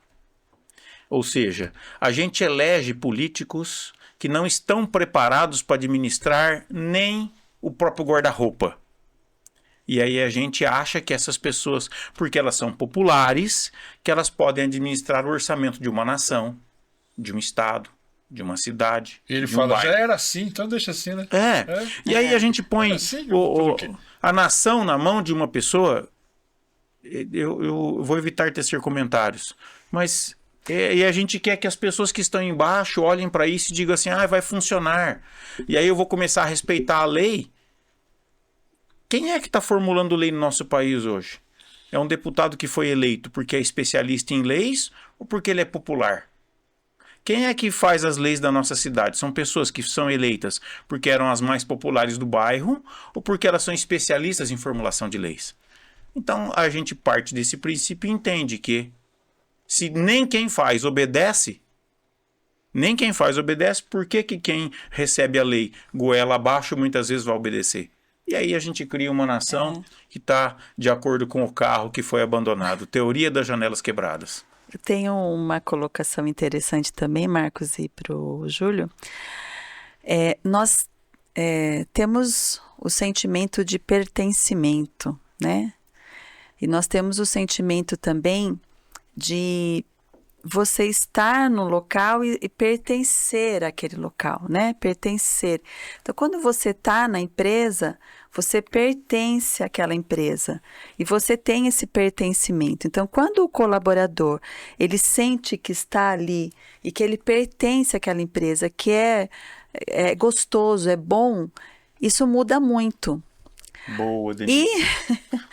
Ou seja, a gente elege políticos que não estão preparados para administrar nem o próprio guarda-roupa. E aí a gente acha que essas pessoas, porque elas são populares, que elas podem administrar o orçamento de uma nação, de um estado, de uma cidade. E ele de um fala, bairro. já era assim, então deixa assim, né? E aí a gente põe assim, a nação na mão de uma pessoa. Eu vou evitar tecer comentários, mas e a gente quer que as pessoas que estão embaixo olhem para isso e digam assim, vai funcionar. E aí eu vou começar a respeitar a lei. Quem é que está formulando lei no nosso país hoje? É um deputado que foi eleito porque é especialista em leis ou porque ele é popular? Quem é que faz as leis da nossa cidade? São pessoas que são eleitas porque eram as mais populares do bairro ou porque elas são especialistas em formulação de leis? Então a gente parte desse princípio e entende que se nem quem faz obedece, por que quem recebe a lei goela abaixo muitas vezes vai obedecer? E aí a gente cria uma nação que está de acordo com o carro que foi abandonado. Teoria das janelas quebradas. Eu tenho uma colocação interessante também, Marcos, e para o Júlio. Nós temos o sentimento de pertencimento, né? E nós temos o sentimento também de você estar no local e pertencer àquele local, né? Pertencer. Então, quando você está na empresa, você pertence àquela empresa e você tem esse pertencimento. Então, quando o colaborador, ele sente que está ali e que ele pertence àquela empresa, que é gostoso, é bom, isso muda muito. Boa, Denise.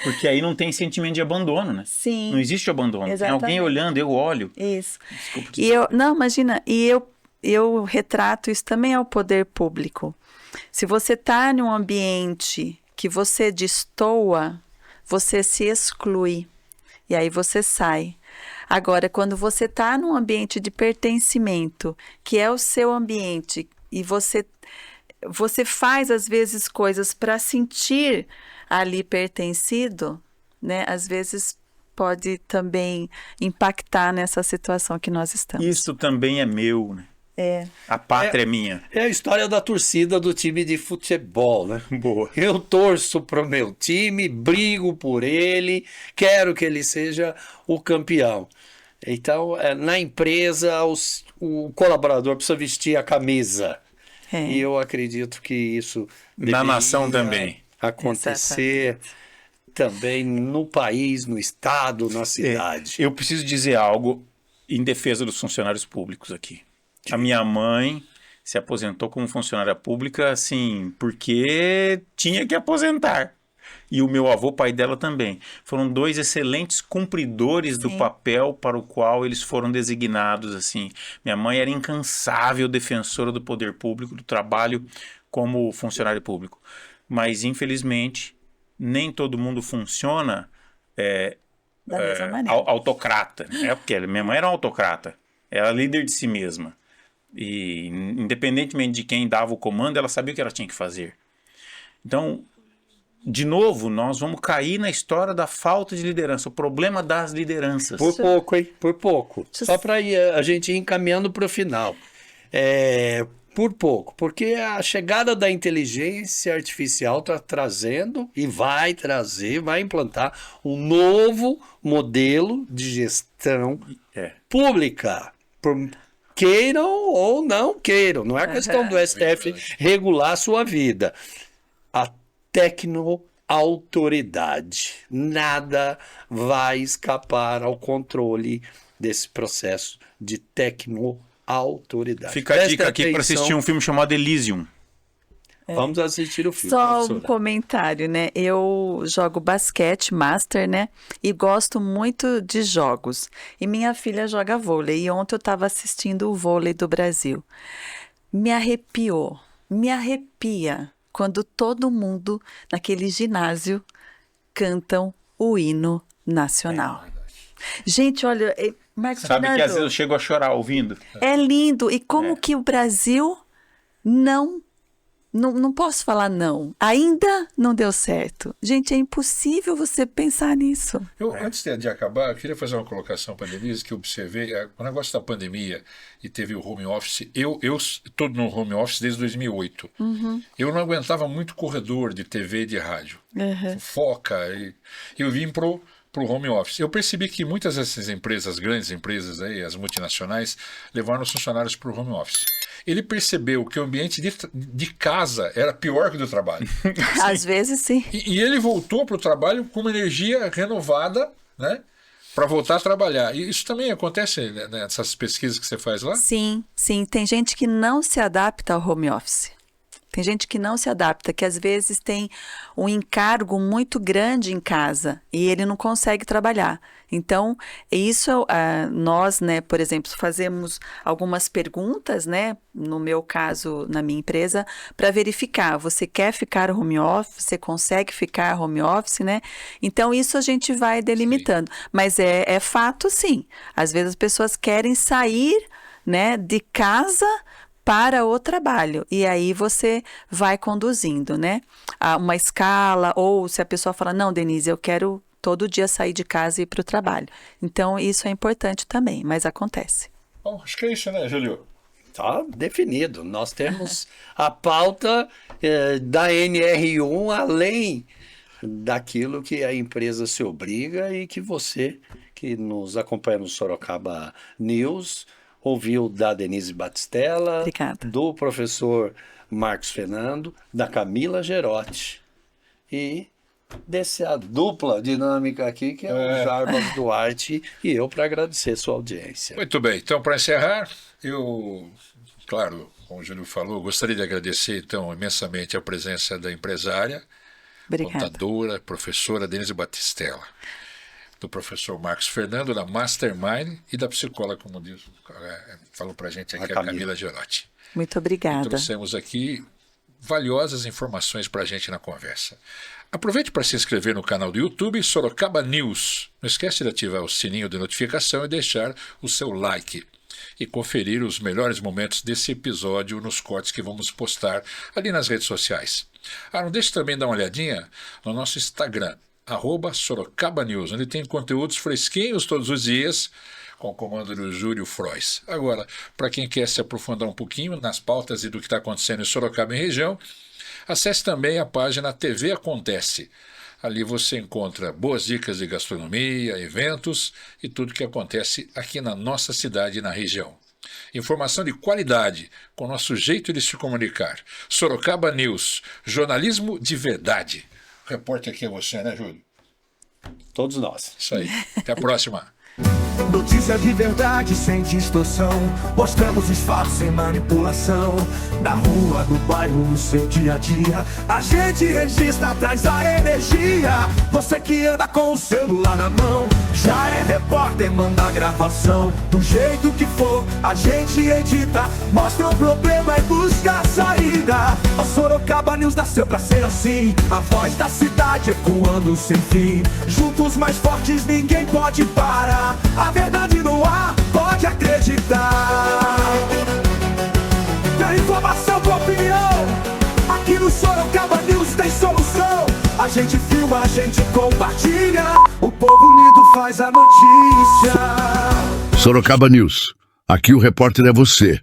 Porque aí não tem sentimento de abandono, né? Sim. Não existe abandono. Exatamente. Tem alguém olhando, eu olho. Isso. Desculpa. Não, imagina, eu retrato isso também ao poder público. Se você está num ambiente que você destoa, você se exclui. E aí você sai. Agora, quando você está num ambiente de pertencimento, que é o seu ambiente, e você faz, às vezes, coisas para sentir ali pertencido, né? Às vezes pode também impactar nessa situação que nós estamos. Isso também é meu, né? A pátria é minha. É a história da torcida do time de futebol, né? Boa. Eu torço pro meu time, brigo por ele, quero que ele seja o campeão. Então, na empresa, o colaborador precisa vestir a camisa. E eu acredito que isso na nação também acontecer também no país, no estado, na cidade. Eu preciso dizer algo em defesa dos funcionários públicos aqui. A minha mãe se aposentou como funcionária pública, assim, porque tinha que aposentar. E o meu avô, pai dela também. Foram dois excelentes cumpridores do papel para o qual eles foram designados, assim. Minha mãe era incansável defensora do poder público, do trabalho como funcionário público. Mas, infelizmente, nem todo mundo funciona da mesma maneira. Autocrata. Porque minha mãe era uma autocrata. Era líder de si mesma. E independentemente de quem dava o comando, ela sabia o que ela tinha que fazer. Então, de novo, nós vamos cair na história da falta de liderança, o problema das lideranças. Por pouco, hein? Por pouco. Deixa eu- Só para a gente ir encaminhando para o final. Por pouco, porque a chegada da inteligência artificial está trazendo e vai trazer, vai implantar um novo modelo de gestão pública. Queiram ou não queiram. Não é questão do STF regular a sua vida. A tecnoautoridade. Nada vai escapar ao controle desse processo de tecnoautoridade. Fica a Preste dica aqui para atenção. assistir um filme chamado Elysium. Vamos assistir o filme. Só um professora. comentário, né? Eu jogo basquete, master, né? E gosto muito de jogos. E minha filha joga vôlei. E ontem eu estava assistindo o vôlei do Brasil. Me arrepiou, me arrepia quando todo mundo naquele ginásio cantam o hino nacional. Gente, olha, Marcos Sabe que às vezes eu Fernando, chego a chorar ouvindo? é lindo. E como que o Brasil não posso falar não. Ainda não deu certo. Gente, é impossível você pensar nisso. Antes de acabar, eu queria fazer uma colocação para a Denise, que eu observei o negócio da pandemia e teve o home office. Eu estou no home office desde 2008. Eu não aguentava muito corredor de TV e de rádio. Foca. Eu vim pro home office. Eu percebi que muitas dessas empresas, grandes empresas, aí, as multinacionais, levaram os funcionários para o home office. Ele percebeu que o ambiente de casa era pior que o do trabalho. Às vezes, sim. E ele voltou para o trabalho com uma energia renovada, né, para voltar a trabalhar. E isso também acontece nessas pesquisas que você faz lá? Sim, sim. Tem gente que não se adapta ao home office. Tem gente que não se adapta, que às vezes tem um encargo muito grande em casa e ele não consegue trabalhar. Então, isso nós, né, por exemplo, fazemos algumas perguntas, né, no meu caso, na minha empresa, para verificar, você quer ficar home office, você consegue ficar home office, né? Então, isso a gente vai delimitando. Mas é fato, sim. Às vezes as pessoas querem sair, né, de casa para o trabalho, e aí você vai conduzindo, né? Uma escala, ou se a pessoa fala, não, Denise, eu quero todo dia sair de casa e ir para o trabalho. Então, isso é importante também, mas acontece. Bom, acho que é isso, né, Júlio? Está definido. Nós temos a pauta da NR1 além daquilo que a empresa se obriga e que você, que nos acompanha no Sorocaba News, ouviu da Denise Batistella, Obrigada. do professor Marcos Fernando, da Camila Gerotti e dessa dupla dinâmica aqui, que é o Jarbas Duarte e eu, para agradecer sua audiência. Muito bem, então para encerrar, eu, claro, como o Júlio falou, gostaria de agradecer então imensamente a presença da empresária, Obrigada. contadora, professora Denise Batistella, do professor Marcos Fernando, da Mastermind e da psicóloga, como falou para a gente aqui, a Camila Gerotti. Muito obrigada. Trouxemos aqui valiosas informações para a gente na conversa. Aproveite para se inscrever no canal do YouTube Sorocaba News. Não esquece de ativar o sininho de notificação e deixar o seu like. E conferir os melhores momentos desse episódio nos cortes que vamos postar ali nas redes sociais. Não deixe também dar uma olhadinha no nosso Instagram, @Sorocaba News, onde tem conteúdos fresquinhos todos os dias, com o comando do Júlio Frois. Agora, para quem quer se aprofundar um pouquinho nas pautas e do que está acontecendo em Sorocaba e região, acesse também a página TV Acontece. Ali você encontra boas dicas de gastronomia, eventos e tudo que acontece aqui na nossa cidade e na região. Informação de qualidade, com o nosso jeito de se comunicar. Sorocaba News, jornalismo de verdade. O repórter aqui é você, né, Júlio? Todos nós. Isso aí. Até a próxima. Notícia de verdade sem distorção. Mostramos os fatos sem manipulação. Na rua, no bairro, no seu dia a dia, a gente registra, traz a energia. Você que anda com o celular na mão, já é repórter, manda gravação. Do jeito que for, a gente edita, mostra o problema e busca a saída. O Sorocaba News nasceu pra ser assim, a voz da cidade ecoando sem fim. Juntos mais fortes, ninguém pode parar. A verdade no ar, pode acreditar. informação com opinião. Aqui no Sorocaba News tem solução. A gente filma, a gente compartilha. O povo unido faz a notícia. Sorocaba News. Aqui o repórter é você.